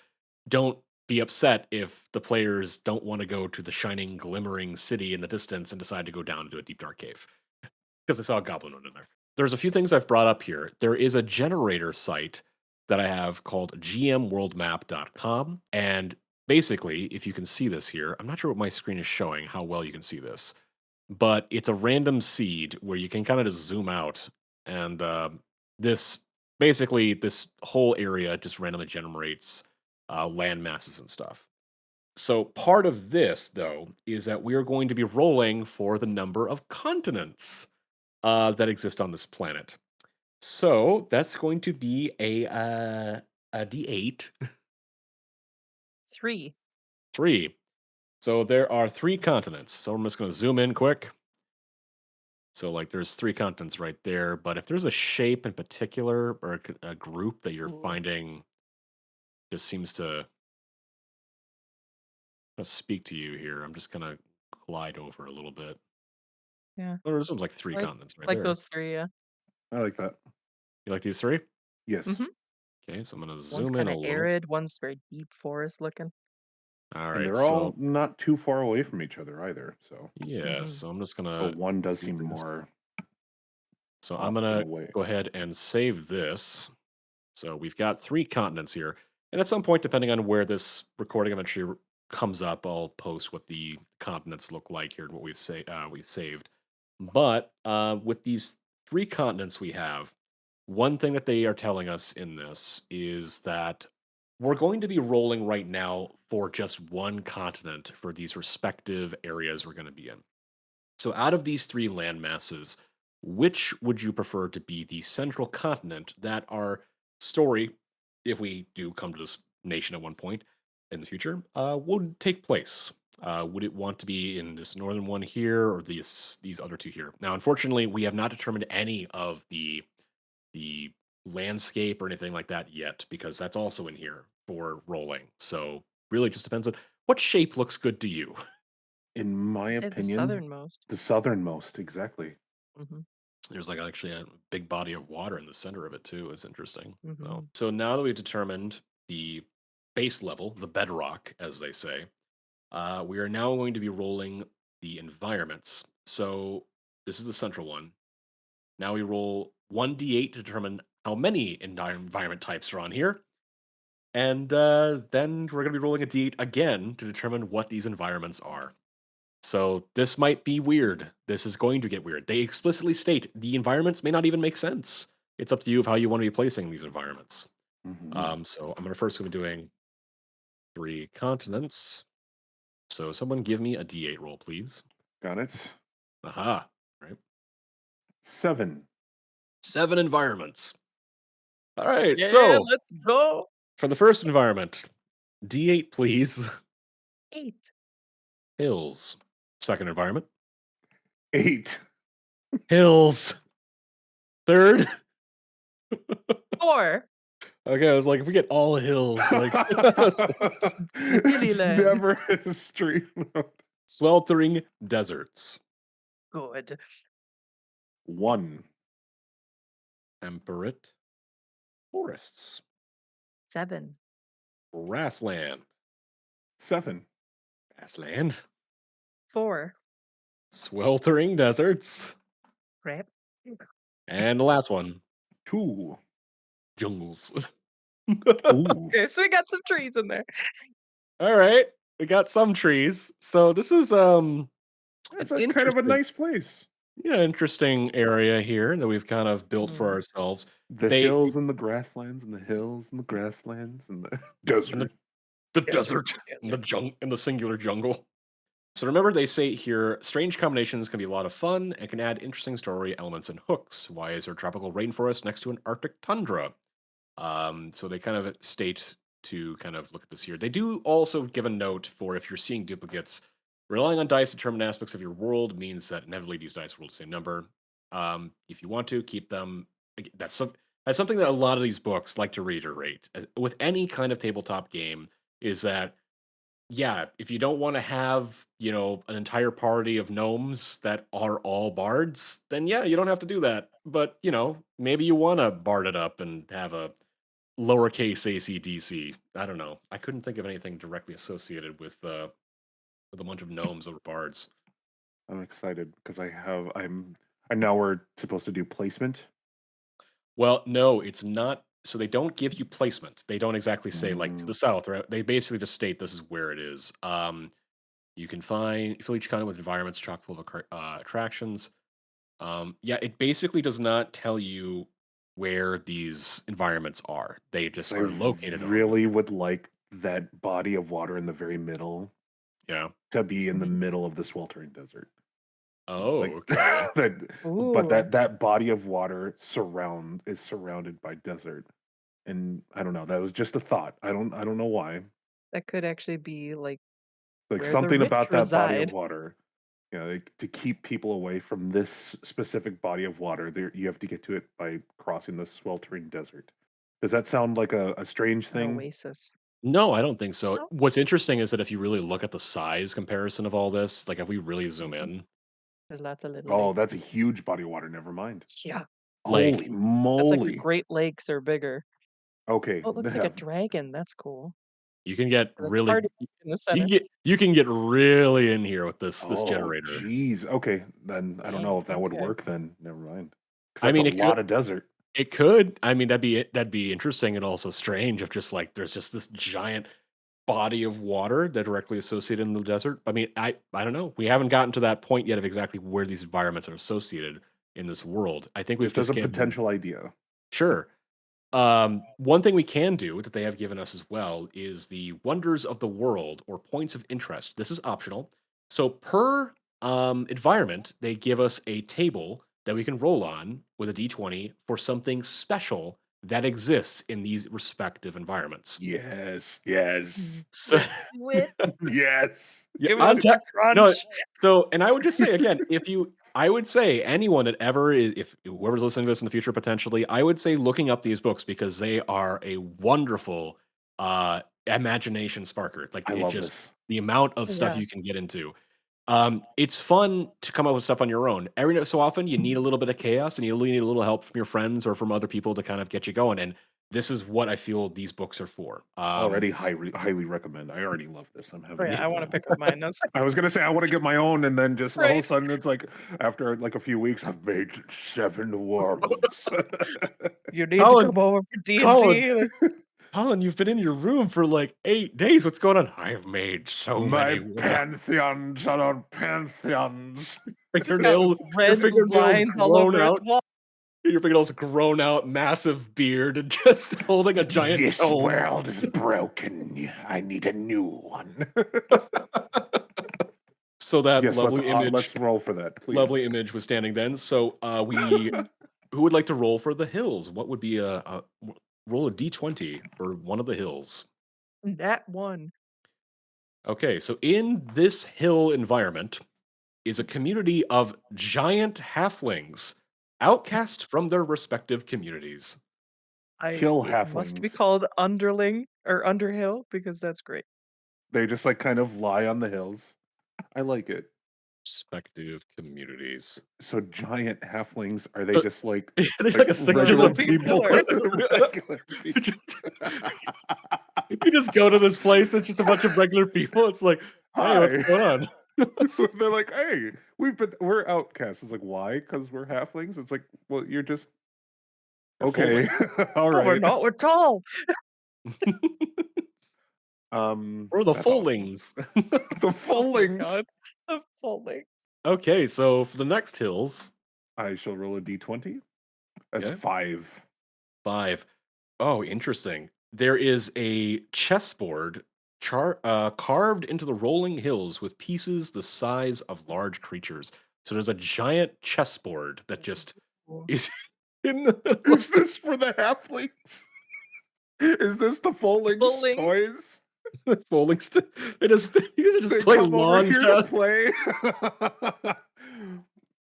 don't be upset if the players don't want to go to the shining, glimmering city in the distance and decide to go down into a deep dark cave because I saw a goblin one in there. There's a few things I've brought up here. There is a generator site that I have called gmworldmap.com. And basically, if you can see this here, I'm not sure what my screen is showing, how well you can see this, but it's a random seed where you can kind of just zoom out. And this basically, this whole area just randomly generates land masses and stuff. So part of this, though, is that we are going to be rolling for the number of continents that exist on this planet. So that's going to be a D8, 3. 3. So there are 3 continents. So I'm just going to zoom in quick. So like there's 3 continents right there. But if there's a shape in particular or a group that you're Ooh. finding just seems to speak to you here, I'm just going to glide over a little bit. Yeah. Oh, there's like 3 Like continents right like there. those 3, yeah. I like that. You like these 3? Yes. Mhm. Okay, so I'm going to One's zoom in a kinda little. arid, one's very deep forest looking. All And right, they're all so not too far away from each other either. So, yeah, Mhm. so I'm just but gonna one does do seem this. more So I'm off and gonna away. go ahead and save this. So we've got 3 continents here, and at some point, depending on where this recording eventually comes up, I'll post what the continents look like here and what we've saved. But with these 3 continents we have, one thing that they are telling us in this is that we're going to be rolling right now for just one continent for these respective areas we're going to be in. So, out of these 3 land masses, which would you prefer to be the central continent that our story, if we do come to this nation at one point in the future, would take place? Would it want to be in this northern one here or these other 2 here? Now, unfortunately, we have not determined any of the landscape or anything like that yet because that's also in here for rolling. So, really just depends on what shape looks good to you. In my Say the opinion, southernmost. the southernmost, exactly. Mhm. There's like actually a big body of water in the center of it too. Is interesting. So, Mhm. so now that we've determined the base level, the bedrock, as they say, we are now going to be rolling the environments. So this is the central one. Now we roll 1d8 to determine how many environment types are on here. And then we're going to be rolling a d8 again to determine what these environments are. So this might be weird. This is going to get weird. They explicitly state the environments may not even make sense. It's up to you of how you want to be placing these environments. Hmm. So I'm gonna be doing 3 continents. So someone give me a D8 roll, please. Got it. Aha. Right. 7. 7 environments. All right. Yeah, So let's go. for the first environment, D8, please. 8. Hills. Second environment, 8. hills. Third. 4. Okay, I was like, if we get all hills, like It's Disneyland. never a straight note. sweltering deserts. Good. 1. Temperate forests. 7. Grassland. 7. Grassland. 4. Sweltering deserts. Crap. And the last one, 2. jungles. Ooh. Okay, so we got some trees in there. All right. We got some trees. So this is That's it's a kind of a interesting. nice place. Yeah, interesting area here that we've kind of built for Mhm. ourselves. The They hills and the grasslands and the hills and the grasslands and the and desert. the Desert, desert and desert. in the singular jungle. So remember, they say here, strange combinations can be a lot of fun and can add interesting story elements and hooks. Why is there a tropical rainforest next to an Arctic tundra? So they kind of state to kind of look at this here. They do also give a note for if you're seeing duplicates, relying on dice to determine aspects of your world means that inevitably these dice roll the same number. If you want to keep them, that's something that a lot of these books like to reiterate with any kind of tabletop game is that yeah, if you don't want to have, an entire party of gnomes that are all bards, then yeah, you don't have to do that. But, maybe you want to bard it up and have a lowercase ACDC. I don't know. I couldn't think of anything directly associated with a bunch of gnomes or bards. I'm excited because and now we're supposed to do placement. Well, no, it's not. So they don't give you placement. They don't exactly say like to Mm, the south, right? They basically just state this is where it is. You can fill each continent with environments chock full of attractions. Yeah, it basically does not tell you where these environments are. They 'cause just I are located on them. really would like that body of water in the very middle Yeah. to be in the Mhm. middle of the sweltering desert. Oh, Like okay. but Ooh, that body of water is surrounded by desert. And I don't know, that was just a thought. I don't know why. that could actually be like Like where the something rich about that body of reside. water, like, to keep people away from this specific body of water, there you have to get to it by crossing the sweltering desert. Does that sound like a strange An thing? oasis. No, I don't think so. No. What's interesting is that if you really look at the size comparison of all this, like if we really zoom Mhm. in, There's lots of little Oh, that's a lakes. huge body of water. Never mind. Yeah, Holy like that's like the moly. Great Lakes are bigger. Okay. Oh, it looks like a dragon. That's cool. you can get With a really tardy in the you center. can get you can get really in here with this Oh, generator. geez. Okay. Then I don't know Dang. if that would Okay. work then. Never mind. Because I that's a mean, lot of desert. it could. I mean, that'd be interesting and also strange if just like there's just this giant body of water that directly associated in the desert. I mean, I don't know. We haven't gotten to that point yet of exactly where these environments are associated in this world. I think we've Just as just a given potential idea. sure. One thing we can do that they have given us as well is the wonders of the world or points of interest. This is optional. So per environment, they give us a table that we can roll on with a d20 for something special that exists in these respective environments. Yes. Yes. So Do it. Yes. yeah, Give I'm us the no. crunch. So, and I would just say again, I would say anyone that ever is, if whoever's listening to this in the future potentially, I would say looking up these books because they are a wonderful imagination sparker. Like I it love just this. the amount of stuff Yeah. you can get into. It's fun to come up with stuff on your own. Every so often, you need a little bit of chaos, and you need a little help from your friends or from other people to kind of get you going. And this is what I feel these books are for. Already highly recommend. I already love this. I'm Oh having yeah, I want to pick up mine. That's I was gonna say I want to get my own, and then just all of a right. sudden it's like after like a few weeks, I've made 7 worlds. You need to Colin, come over for D and Colin, D. Colin, you've been in your room for like 8 days. What's going on? I've made so My many. pantheons are not pantheons. Just got Fingernails, your red fingernails lines all grown over his out. wall. Your fingernails grown out, massive beard, and just holding a giant This tome. world is broken. I need a new one. So that Yes, let's roll for that, lovely please. image was standing then. So who would like to roll for the hills? What would be roll a d20 for one of the hills? That one. Okay, so in this hill environment is a community of giant halflings, outcast from their respective communities. Hill It must be halflings. called Underling or Underhill because that's great. They just like kind of lie on the hills. I like it. Respective communities. So giant halflings, are they So just like they're like a Normal regular people people? or Regular people. you just go to this place, it's just a bunch of regular people. It's like, hey, what's Hi. going on? They're like, hey, we're outcasts. It's like, why? Because we're halflings. It's like, well, you're just They're okay. All no, we're right. not. We're tall. Or the That's awesome. fullings. The Oh my fullings. god, the falling. Okay, so for the next hills, I shall roll a d20 as yeah, 5. 5. Oh, interesting. There is a chessboard carved into the rolling hills with pieces the size of large creatures. So there's a giant chessboard that just Ooh. is in the middle of Is this for the halflings? Is this the Full Links Full toys? Folding they just They play come over lawn here to chess. play.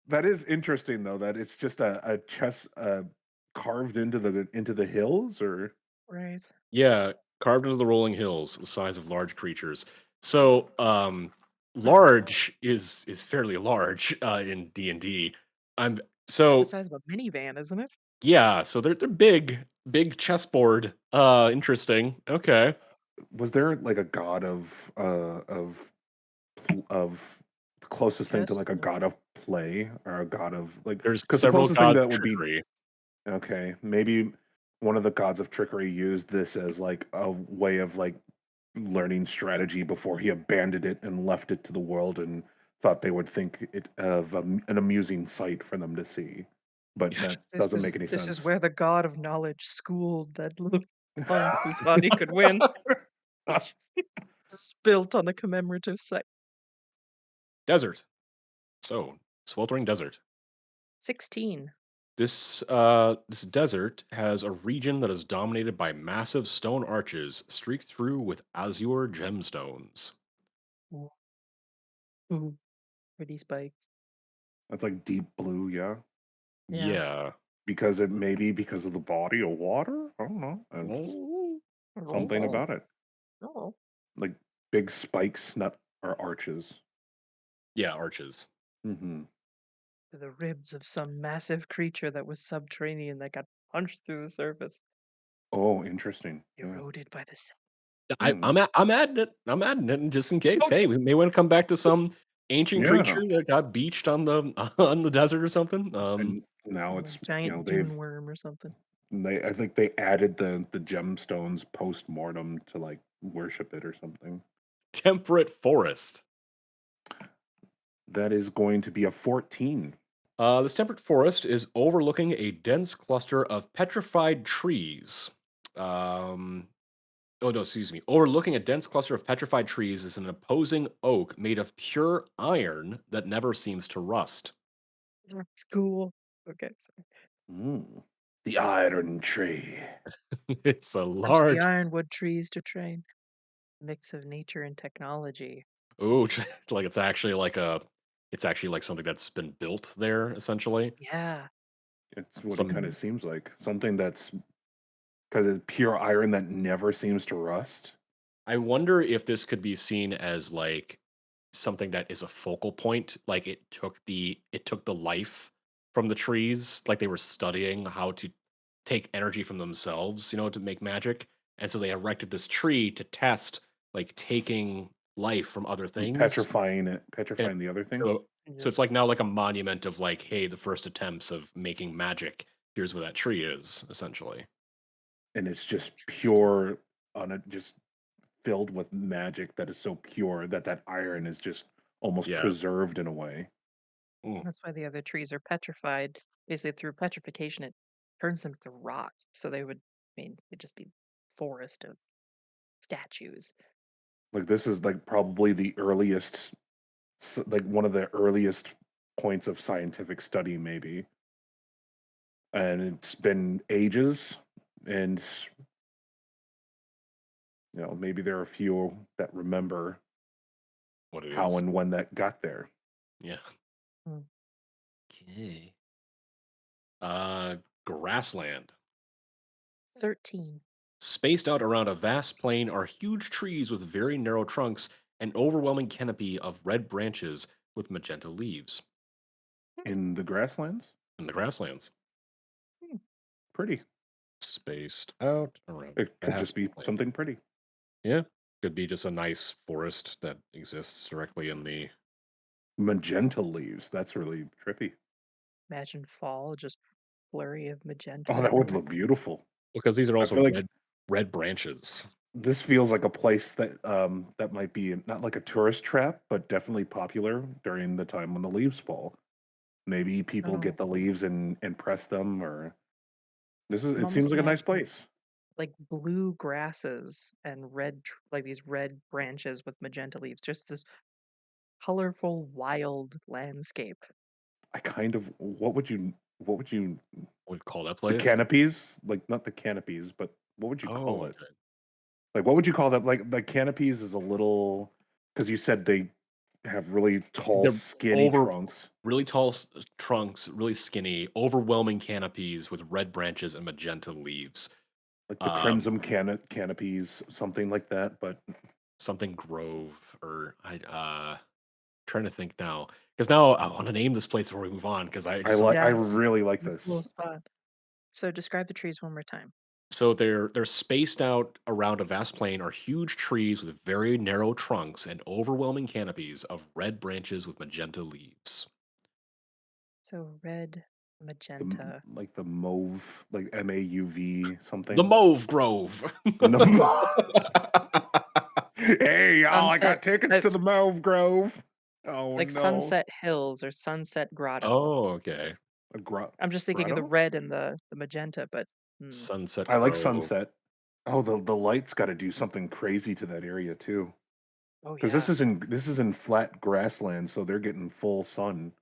That is interesting, though. That it's just a chess carved into the hills, or Right. Yeah, carved into the rolling hills, the size of large creatures. So, large is fairly large in D&D. I'm The so size of a minivan, isn't it? yeah, so they're big chessboard. Interesting. Okay. was there like a god of the closest thing to Chess? like a god of play or a god of like There's because the several closest thing gods that of would be trickery. okay, maybe one of the gods of trickery used this as like a way of like learning strategy before he abandoned it and left it to the world and thought they would think it of an amusing sight for them to see. But Yeah, that This doesn't is make any this is sense. where the god of knowledge schooled that little punk who thought he could win. Spilt on the commemorative site. desert. So, sweltering desert. 16. This desert has a region that is dominated by massive stone arches streaked through with azure gemstones. Ooh, ooh, pretty spikes. That's like deep blue, yeah. Yeah. Yeah. Because it maybe because of the body of water. I don't know. Just Oh, something Oh, about it, oh. like big spikes, not or arches. yeah, arches. Hmm. The ribs of some massive creature that was subterranean that got punched through the surface, Oh, interesting. Yeah. eroded by the sun. Hmm. I'm adding it. I'm adding it just in case. Okay. Hey, we may want to come back to some ancient Yeah. creature that got beached on the on the desert or something. And now Like it's giant dune worm or something. they I think they added the gemstones post mortem to like worship it or something. Temperate forest. That is going to be a 14. This temperate forest is overlooking a dense cluster of petrified trees. Um, oh no, excuse me. Overlooking a dense cluster of petrified trees is an opposing oak made of pure iron that never seems to rust. That's cool. Okay, so Mm. The iron tree. It's a punch the large. ironwood trees to train. Mix of nature and technology. Oh, like it's actually like something that's been built there essentially. Yeah. It's what he Some kind of Mhm. seems like. Something that's because it's pure iron that never seems to rust. I wonder if this could be seen as like something that is a focal point, like it took the life from the trees, like they were studying how to take energy from themselves, to make magic. And so they erected this tree to test like taking life from other And things. And it, petrifying the other things. And so it's just like now like a monument of like, hey, the first attempts of making magic. Here's where that tree is, essentially. And it's just interesting. pure on it, just filled with magic that is so pure that that iron is just almost Yeah. preserved in a way. Mm. That's why the other trees are petrified. Basically, through petrification, it turns them to rock. So they would, it'd just be forest of statues. Like this is like probably the earliest, like one of the earliest points of scientific study, maybe. And it's been ages, and maybe there are a few that remember What it how is. and when that got there. Yeah. Mm. Okay. Grassland. 13. Spaced out around a vast plain are huge trees with very narrow trunks and overwhelming canopy of red branches with magenta leaves. In the grasslands, In the grasslands. Hmm. pretty. Spaced out around It a could just vast be plain. something pretty. Yeah. Could be just a nice forest that exists directly in the. Magenta leaves. That's really trippy. Imagine fall, just flurry of magenta Oh, that would everywhere. look beautiful. Because these are I also feel like red branches. this feels like a place that might be not like a tourist trap, but definitely popular during the time when the leaves fall. Maybe people get Oh, the leaves and press them, or this is. I'm It seems almost like a nice imagining place. like blue grasses and like these red branches with magenta leaves. Just this colorful, wild landscape. I kind of. What would you? What would you call that The place? canopies, like not the canopies, but What would you Oh, call it? okay. Like, what would you call that? Like, the canopies is a little because you said they have really tall, They're skinny over trunks, really tall trunks, really skinny, overwhelming canopies with red branches and magenta leaves. like the Um, crimson canopies, something like that. But something grove or trying to think now because now I want to name this place before we move on because I so I Yeah, really like it's a cool this. spot. So describe the trees one more time. so they're spaced out around a vast plain are huge trees with very narrow trunks and overwhelming canopies of red branches with magenta leaves. So red, magenta. Like the mauve, like MAUV The something. Mauve Grove. The hey y'all, I Sunset, got tickets uh, to the Mauve Grove. Oh like no, Sunset Hills or Sunset Grotto. Oh, okay. a I'm just thinking of the grotto. red and the magenta, but hmm. Sunset I like Grove. sunset. Oh, the lights got to do something crazy to that area too. Oh Because yeah. this is in flat grassland, so they're getting full sun.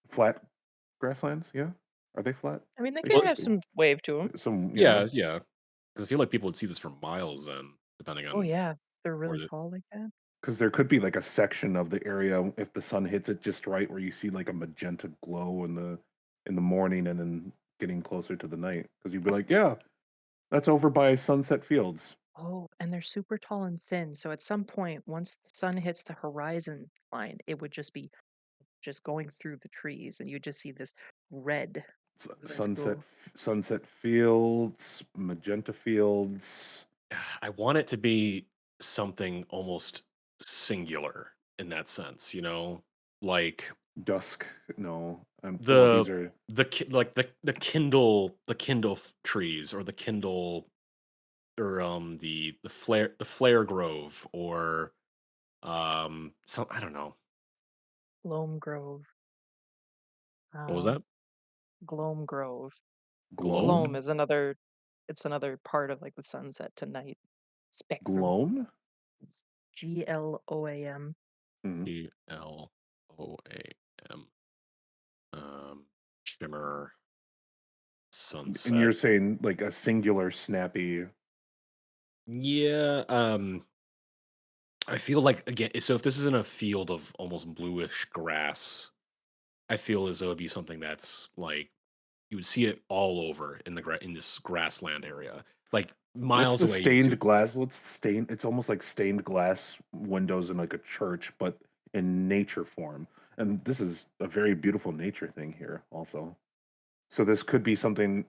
Flat grasslands, yeah. Are they flat? I mean, they They could Well, should have be. some wave to them. Some, yeah. yeah, yeah. Because I feel like people would see this for miles then, depending Oh on yeah, they're where really the tall like that. Because there could be like a section of the area if the sun hits it just right, where you see like a magenta glow in the morning, and then getting closer to the night. Because you'd be like, yeah, that's over by Sunset Fields. Oh, and they're super tall and thin. So at some point, once the sun hits the horizon line, it would just be just going through the trees, and you just see this red, this cool. Sunset Fields, Magenta Fields, I want it to be something almost singular in that sense, like Dusk. No, well, the these are like the Kindle trees or the Kindle or the Flare Grove or some I don't know. Gloam Grove. What was that? Um, Gloam Grove. Gloam, Gloam is it's another part of like the sunset to night spectrum. Gloam. GLOAM. Mhm. GLOAM. Shimmer And you're sunset. saying like a singular snappy. Yeah, I feel like again, so if this is in a field of almost bluish grass, I feel as though it'd be something that's like you would see it all over in in this grassland area, like What's miles the away. You would see stained glass? What's stained? It's almost like stained glass windows in like a church, but in nature form. And this is a very beautiful nature thing here, also. So this could be something.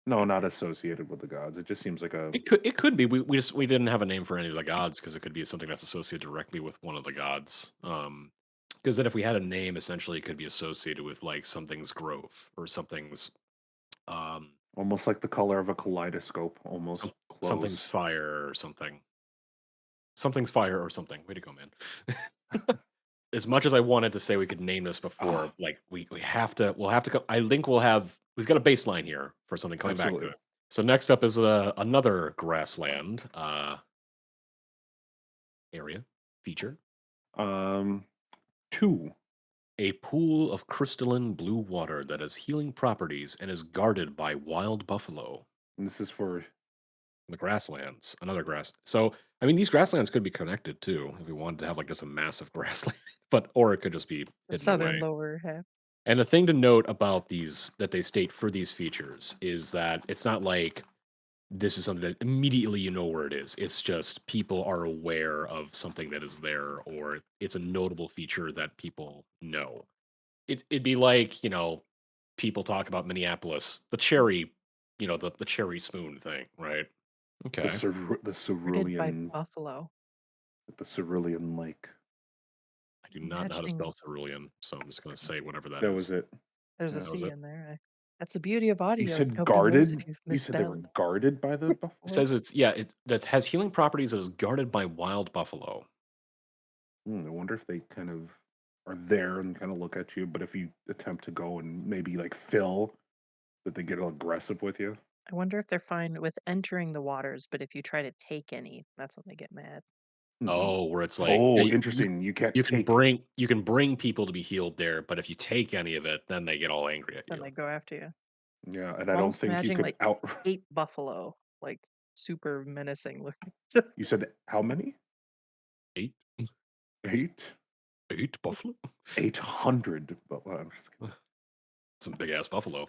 No, not associated with the gods. It just seems like a. it could be we didn't have a name for any of the gods because it could be something that's associated directly with one of the gods. Because then if we had a name, essentially it could be associated with like something's grove or something's um Almost like the color of a kaleidoscope, some, almost something's close. fire or something. Something's fire or something. Way to go, man. As much as I wanted to say we could name this before, Oh, like we'll have to go. I think we've got a baseline here for something coming back to absolutely. it. So next up is another grassland area feature. Um, two. A pool of crystalline blue water that has healing properties and is guarded by wild buffalo. And this is for The grasslands, another grass. So, I mean, these grasslands could be connected too if we wanted to have like just a massive grassland, but or it could just be The hidden southern away. lower half. And the thing to note about these that they state for these features is that it's not like this is something that immediately you know where it is. It's just people are aware of something that is there, or it's a notable feature that people know. It'd be like, people talk about Minneapolis, the cherry, the cherry spoon thing, right? Okay. Guarded by buffalo. The cerulean lake. I do not know how to spell Imagining cerulean, so I'm just gonna say whatever that That is. was it. there's a That Yeah. was C it. in there. That's the beauty of You audio. said Nobody knows if guarded. you've You said they were misspelled. guarded by the It buffalo. says it's yeah, it that has healing properties as guarded by wild buffalo. I wonder if they kind of are there and kind of look at you, but if you attempt to go and maybe like fill, that they get aggressive with you. I wonder if they're fine with entering the waters, but if you try to take any, that's when they get mad. Hmm. Oh, where it's like, yeah, Oh, you interesting. You can't you can take. bring people to be healed there, but if you take any of it, then they get all angry at Then you. they go after you. Yeah, and I'm I don't almost think you imagining could like out. 8 buffalo, like super menacing looking. Just You said how many? 8? 8? 8 buffalo? 800. But well, I'm just kidding. Some big ass buffalo.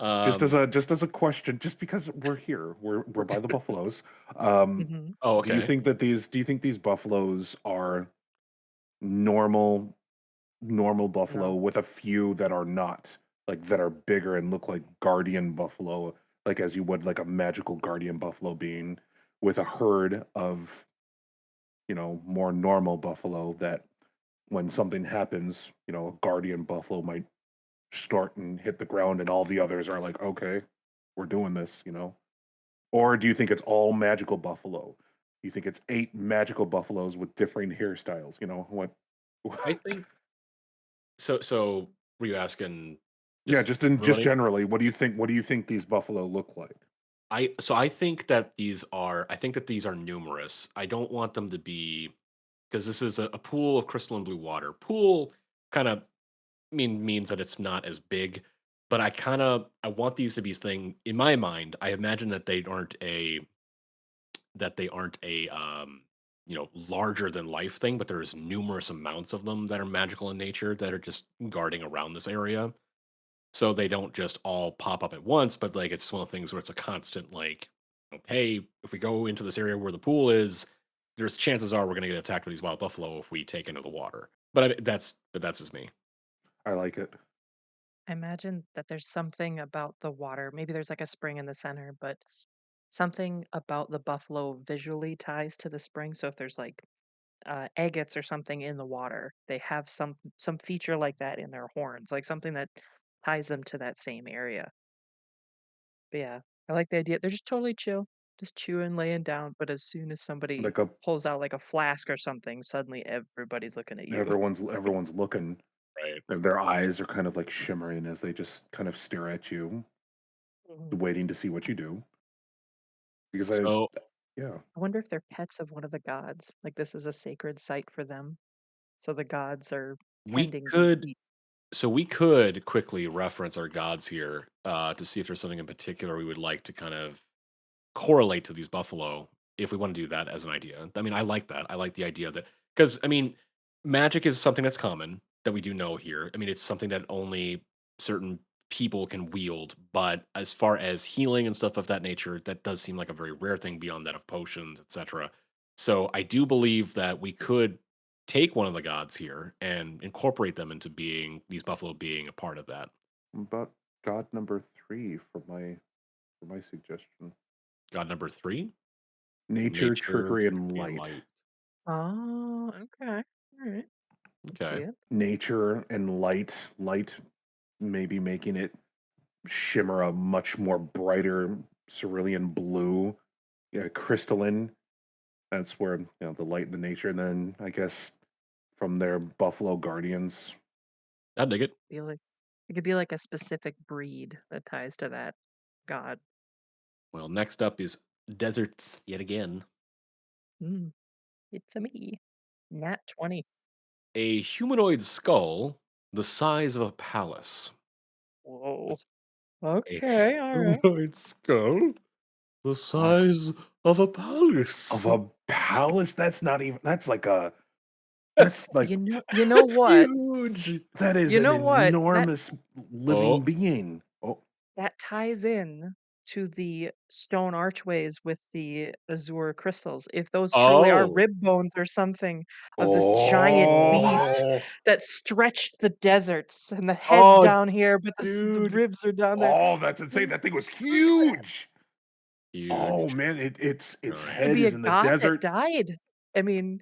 Just as a question, just because we're here, we're by the buffaloes. Mhm. Oh, Do you okay. think that these buffaloes are normal buffalo No. with a few that are not, like that are bigger and look like guardian buffalo, like as you would like a magical guardian buffalo being with a herd of, more normal buffalo that when something happens, a guardian buffalo might start and hit the ground and all the others are like, okay, we're doing this. Or do you think it's all magical buffalo? You think it's 8 magical buffaloes with differing hairstyles? What? I think so were you asking Yeah, just just everybody? generally, what do you think? What do you think these buffalo look like? I think that these are numerous. I don't want them to be because this is a pool of crystalline blue water. Pool kind of means that it's not as big, but I want these to be thing in my mind. I imagine that they aren't a larger than life thing, but there's numerous amounts of them that are magical in nature that are just guarding around this area. So they don't just all pop up at once, but like it's one of the things where it's a constant like, hey, if we go into this area where the pool is, there's chances are we're going to get attacked by these wild buffalo if we take into the water. But that's just me. I like it. I imagine that there's something about the water. Maybe there's like a spring in the center, but something about the buffalo visually ties to the spring. So if there's like agates or something in the water, they have some feature like that in their horns, like something that ties them to that same area. But yeah, I like the idea. They're just totally chill, just chewing, laying down. But as soon as somebody Like a pulls out like a flask or something, suddenly everybody's looking at you. everyone's looking, Right. and their eyes are kind of like shimmering as they just kind of stare at you, Mhm. waiting to see what you do. Because So yeah, I wonder if they're pets of one of the gods. Like this is a sacred site for them. So the gods are we tending these could beasts. we could quickly reference our gods here to see if there's something in particular we would like to kind of correlate to these buffalo if we want to do that as an idea. I mean, I like that. I like the idea that because I mean, magic is something that's common that we do know here. I mean, it's something that only certain people can wield. But as far as healing and stuff of that nature, that does seem like a very rare thing beyond that of potions, etc. So I do believe that we could take one of the gods here and incorporate them into being these buffalo being a part of that. but God number 3 for my suggestion: God number 3, nature, nature, trickery, and trickery, and light. light. Oh, okay. All right. Let's see Okay. it. Nature and light, maybe making it shimmer a much more brighter cerulean blue, yeah, crystalline. That's where the light and the nature, and then I guess from their buffalo guardians. I dig it. Be like it could be like a specific breed that ties to that god. Well, next up is deserts yet again. Mm, it's a me. Nat 20. A humanoid skull the size of a palace. Whoa. A Okay, all right. humanoid skull the Oh, size of a of palace. a palace? That's not even. That's like You know That's what? huge. that is You an know what? enormous living Oh, being. Oh, That ties in to the stone archways with the azure crystals. If those truly are oh, rib bones or something of this giant beast oh, that stretched the deserts and the head's oh, down here, but the dude, ribs are down there. oh! That's insane. Mm, That thing was look at that. huge. Oh huge, man, its Could head giant. be a is in the god that desert. died. I mean,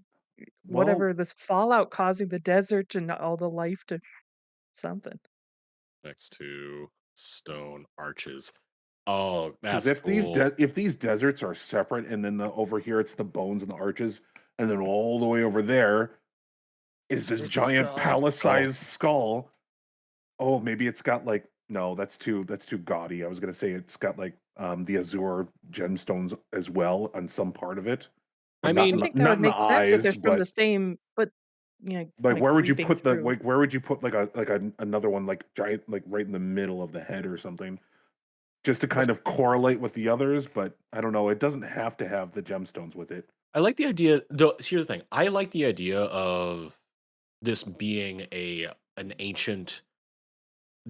Well, whatever this fallout causing the desert and all the life to something. Next to stone arches. Oh, because that's cool. if these deserts are separate, and then the over here it's the bones and the arches, and then all the way over there is this Is the giant skull. Skull. palace-sized skull. Oh, maybe it's got like no, that's too gaudy. I was gonna say it's got like the azure gemstones as well on some part of it, but I mean, I think that not would in the make sense if they're eyes. from the But same, but like, kind of where would you creeping put the through. like? Where would you put like another one like giant like right in the middle of the head or something? just to kind of correlate with the others, but I don't know. It doesn't have to have the gemstones with it. I like the idea though. Here's the thing. I like the idea of this being an ancient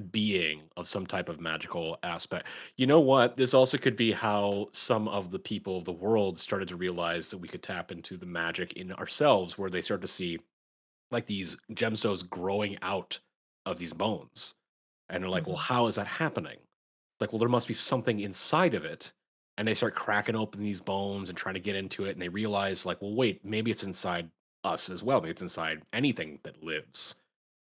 being of some type of magical aspect. You know what? This also could be how some of the people of the world started to realize that we could tap into the magic in ourselves, where they start to see like these gemstones growing out of these bones. And they're like, well, Hmm. how is that happening? Like, well, there must be something inside of it. And they start cracking open these bones and trying to get into it. And they realize, like, well, wait, maybe it's inside us as well. Maybe it's inside anything that lives.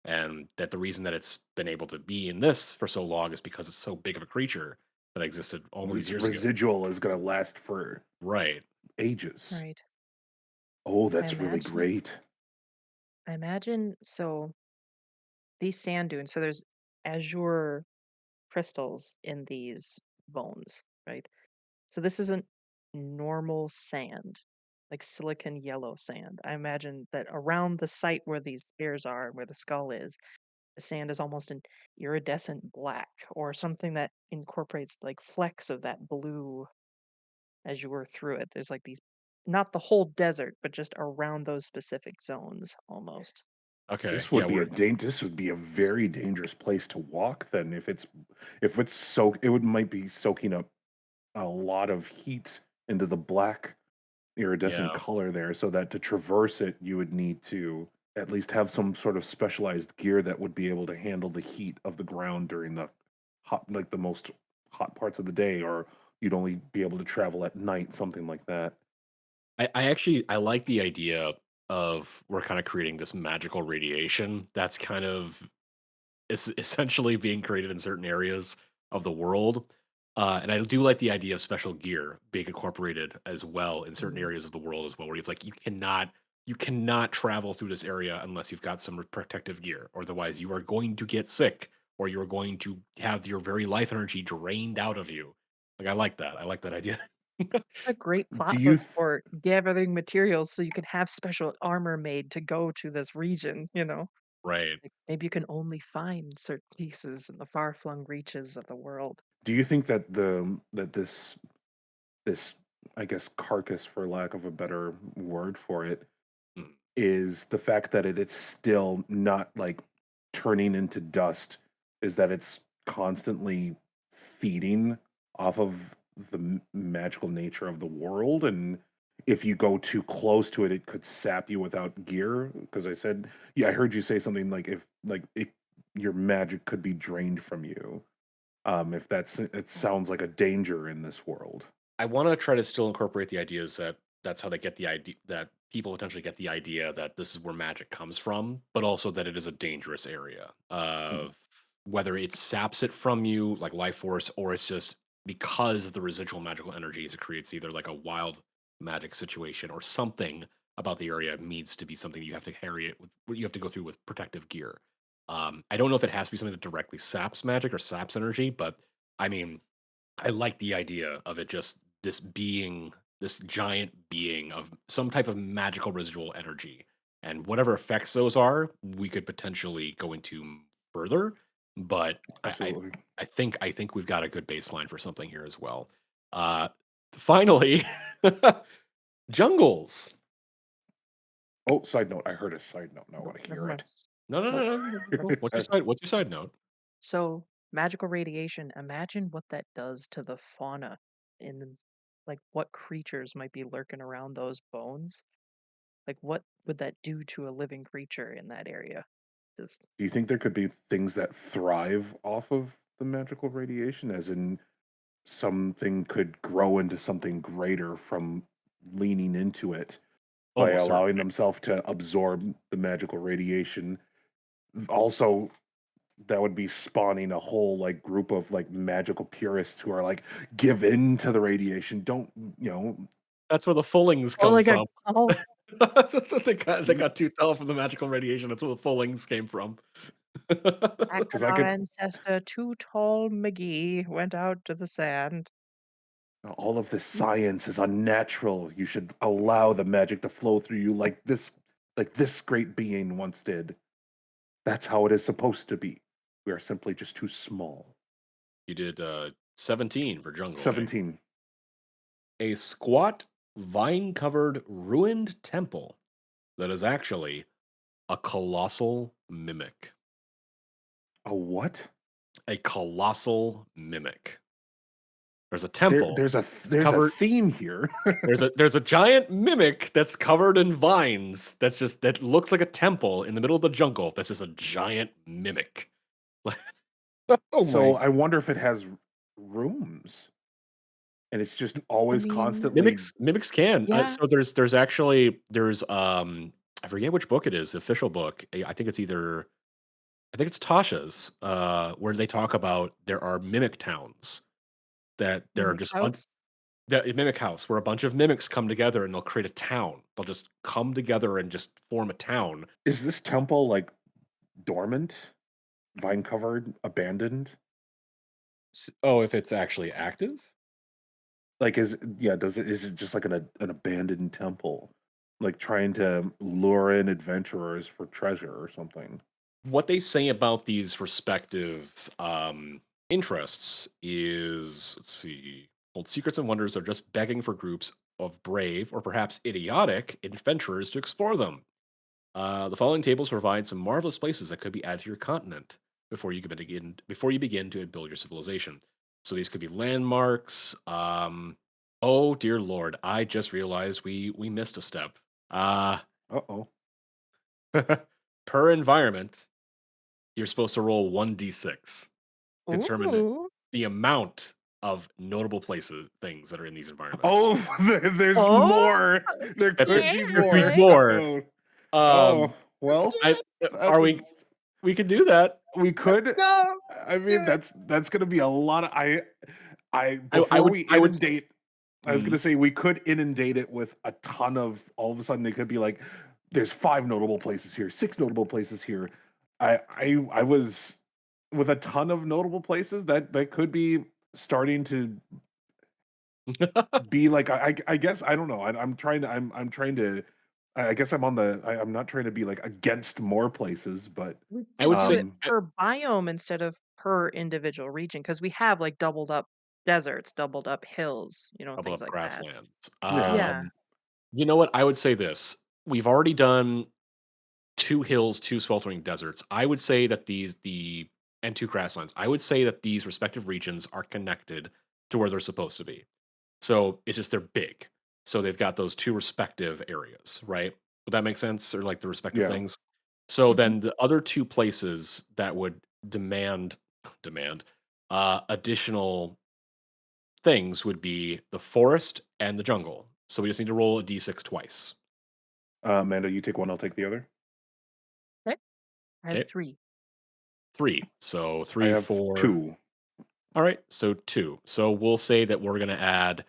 And that the reason that it's been able to be in this for so long is because it's so big of a creature that existed all these Its years ago. residual is going to last for Right. ages. Right. Oh, I that's really imagine. great. I imagine. So these sand dunes. So there's azure crystals in these bones, right? So this isn't normal sand, like silicon yellow sand. I imagine that around the site where these spears are, where the skull is, the sand is almost an iridescent black or something that incorporates like flecks of that blue as you were through it. There's like these, not the whole desert, but just around those specific zones almost. Okay. This Yeah. would be this would be a very dangerous place to walk then if it's it would might be soaking up a lot of heat into the black iridescent Yeah. color there, so that to traverse it you would need to at least have some sort of specialized gear that would be able to handle the heat of the ground during the the most hot parts of the day, or you'd only be able to travel at night, something like that. I like the idea of we're kind of creating this magical radiation that's kind of essentially being created in certain areas of the world. And I do like the idea of special gear being incorporated as well in certain Mm. areas of the world as well, where it's like you cannot travel through this area unless you've got some protective gear, or otherwise you are going to get sick, or you are going to have your very life energy drained out of you. Like I like that. I like that idea. A great Do plot you hook for gathering materials so you can have special armor made to go to this region. Right. Like maybe you can only find certain pieces in the far-flung reaches of the world. do you think that this I guess carcass, for lack of a better word for it, Mm. is the fact that it's still not like turning into dust, is that it's constantly feeding off of the magical nature of the world, and if you go too close to it it could sap you without gear, because I said, yeah, I heard you say something like if like it, your magic could be drained from you, if that's it sounds like a danger in this world. I want to try to still incorporate the ideas that that's how they get the idea that people potentially get the idea that this is where magic comes from, but also that it is a dangerous area Mm. of whether it saps it from you like life force, or it's just because of the residual magical energies, it creates either like a wild magic situation or something about the area needs to be something you have to carry it with, you have to go through with protective gear. I don't know if it has to be something that directly saps magic or saps energy, but I mean, I like the idea of it just this giant being of some type of magical residual energy. And whatever effects those are, we could potentially go into further. But Absolutely. I think we've got a good baseline for something here as well. Uh finally, jungles. Oh, side note, I heard a side note, now I Nope, want to never hear mind. it. No, no, Nope. no, no, no, no. Nope. What's your side note? So magical radiation, imagine what that does to the fauna in like what creatures might be lurking around those bones. Like what would that do to a living creature in that area? Just Do you think there could be things that thrive off of the magical radiation, as in something could grow into something greater from leaning into it by Almost allowing certainly. themselves to absorb the magical radiation? Also, that would be spawning a whole like group of like magical purists who are like, give in to the radiation. Don't, you know, That's where the fullings oh, come like a from. oh, They got too tall for the magical radiation. That's where the fullings came from. back because when I our could, ancestor Too Tall McGee went out to the sand. all of this science is unnatural. You should allow the magic to flow through you like this great being once did. That's how it is supposed to be. We are simply just too small. You did 17 for jungle, eh? 17. A squat, vine-covered, ruined temple that is actually a colossal mimic. A what? A colossal mimic. There's a There, temple. there's a It's there's a covered. theme here. There's a giant mimic that's covered in vines. That looks like a temple in the middle of the jungle. That's just a giant mimic. Oh So my! I wonder if it has rooms, and it's just I always mean, constantly. Mimics can. yeah. So there's actually there's I forget which book it is. The official book. I think it's either I think it's Tasha's. Where they talk about there are mimic towns that there are Mimic just house. the mimic house where a bunch of mimics come together and they'll create a town. They'll just come together and just form a town. Is this temple like dormant, vine covered, abandoned? Oh, if it's actually active? Like, is it just like an abandoned temple, like trying to lure in adventurers for treasure or something? What they say about these respective interests is, let's see, old secrets and wonders are just begging for groups of brave or perhaps idiotic adventurers to explore them. The following tables provide some marvelous places that could be added to your continent before you begin to build your civilization. So these could be landmarks. Oh dear lord, I just realized we missed a step. Uh-oh. Per environment, you're supposed to roll 1d6 to determine Ooh. the amount of notable places, things that are in these environments. Oh, there's Oh, more. There could be There could be more. more. Oh, Um, oh, well, I that's are a, we could do that. we could. go. I Do mean, it. that's gonna be a lot of I I before would we I would inundate. I was gonna Mhm. say we could inundate it with a ton of. All of a sudden, it could be like, there's 5 notable places here, 6 notable places here. I was with a ton of notable places that could be starting to be like I guess I don't know. I'm trying to I'm trying to. I guess I'm on the. I'm not trying to be like against more places, but We I could would do say it per biome instead of per individual region because we have like doubled up deserts, doubled up hills, double things up like that. grasslands. yeah. Yeah. You know what? I would say this. We've already done 2 hills, 2 sweltering deserts. I would say that the and 2 grasslands. I would say that these respective regions are connected to where they're supposed to be. So it's just they're big. So they've got those 2 respective areas, right? Would that make sense? Or like the respective Yeah. things? So Mhm. then the other 2 places that would demand additional things would be the forest and the jungle. So we just need to roll a d6 twice. Amanda, you take one, I'll take the other. Okay. I have Okay. 3. 3. So I 3, have 4. 2. All right. So 2. So we'll say that we're going to add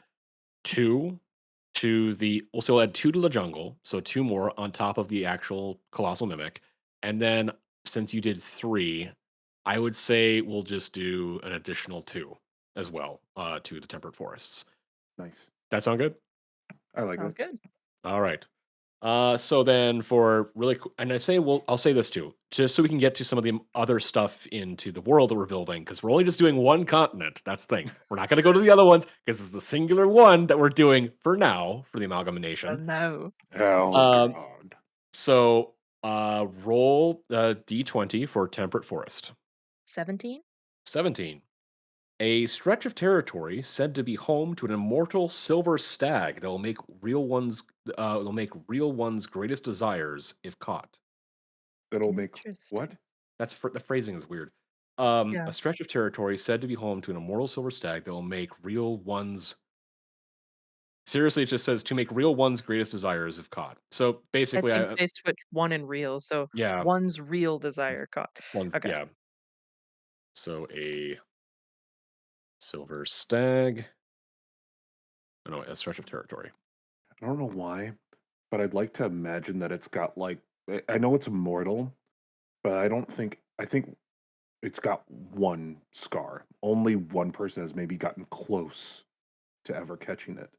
2 we'll add 2 to the jungle. So 2 more on top of the actual colossal mimic. And then since you did 3, I would say we'll just do an additional 2 as well to the temperate forests. Nice. That sound good? I like it. Sounds good. All right. So then for and I'll say this too, just so we can get to some of the other stuff into the world that we're building, because we're only just doing one continent. That's the thing. We're not going to go to the other ones because it's the singular one that we're doing for now for the Oh amalgamation. no. Oh Um, god. so roll d20 for temperate forest. 17? 17. A stretch of territory said to be home to an immortal silver stag that will make real one's greatest desires if caught. It'll make what? Interesting. The phrasing is weird. Yeah. A stretch of territory said to be home to an immortal silver stag that will make real one's. Seriously, it just says to make real one's greatest desires if caught. So I basically, think they switched one and real, so yeah, one's real desire caught. one's Okay. yeah. So a silver stag. Oh, no, a stretch of territory. I don't know why, but I'd like to imagine that it's got like I know it's immortal, but I think it's got one scar. Only one person has maybe gotten close to ever catching it.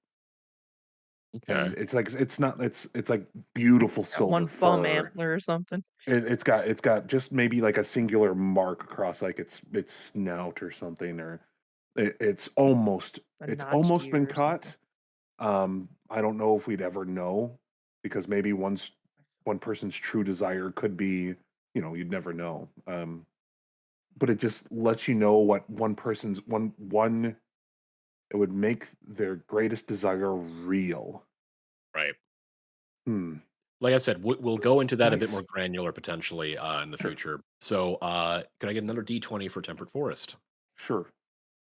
Okay. And it's like it's like beautiful Got silver one bum fur. antler or something. It's got just maybe like a singular mark across like its snout or something, or It's almost A it's notched almost been ear or something. caught. I don't know if we'd ever know because maybe one person's true desire could be, you'd never know. But it just lets you know what one person's one it would make their greatest desire real. Right. Hmm. Like I said, we'll go into that a bit more Nice. granular potentially in the Sure. future. So, can I get another D20 for Temperate Forest? Sure.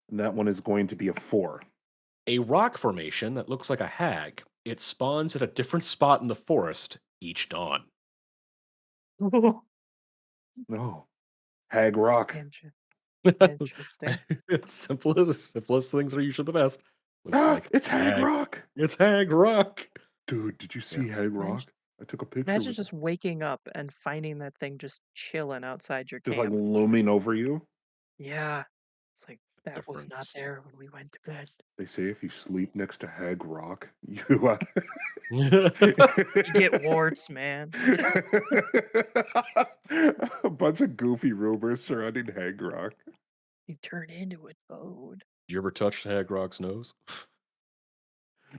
And that one is going to be a 4. A rock formation that looks like a hag. It spawns at a different spot in the forest each dawn. No. Hag Rock. Inter- Interesting. It's simplest things are usually the best. Looks Ah, like it's a Hag hag. Rock. It's hag rock. Dude, did you Yeah. see Hag Imagine, Rock? I took a picture imagine with it. just waking up and finding that thing just chilling outside your Just like camp. looming over you. Yeah. It's like that was not Difference. there when we went to bed. They say if you sleep next to Hag Rock, you You get warts, man. a bunch of goofy rumors surrounding Hag Rock. You turn into a toad. You ever touched hag rock's nose?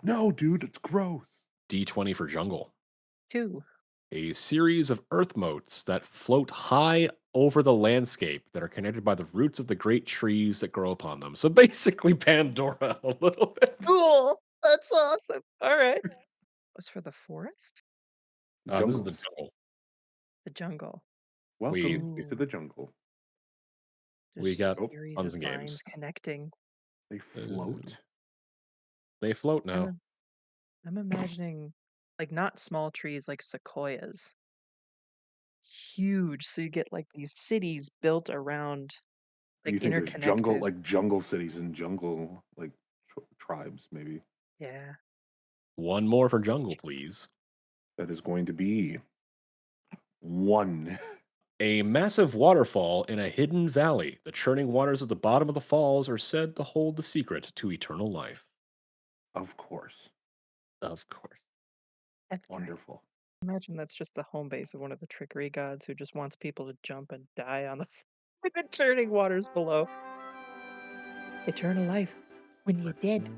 No, dude, it's gross. D20 for jungle. 2. A series of earth moats that float high over the landscape that are connected by the roots of the great trees that grow upon them. So basically, Pandora a little bit. Cool. That's awesome. All right. Was for the forest? This is the Jungles. jungle. The jungle. We Welcome to Ooh. the jungle. we There's got Oh, series tons of of vines games. connecting. they Uh, float. they float I'm now. im- I'm imagining like not small trees like sequoias. Huge. So you get like these cities built around like You think there's interconnected. jungle cities and jungle like tribes, maybe. Yeah. One more for jungle, please. That is going to be 1. A massive waterfall in a hidden valley. The churning waters at the bottom of the falls are said to hold the secret to eternal life. Of course. Of course. That's right. Wonderful. Imagine that's just the home base of one of the trickery gods who just wants people to jump and die on the with the churning waters below. Eternal life when you're dead.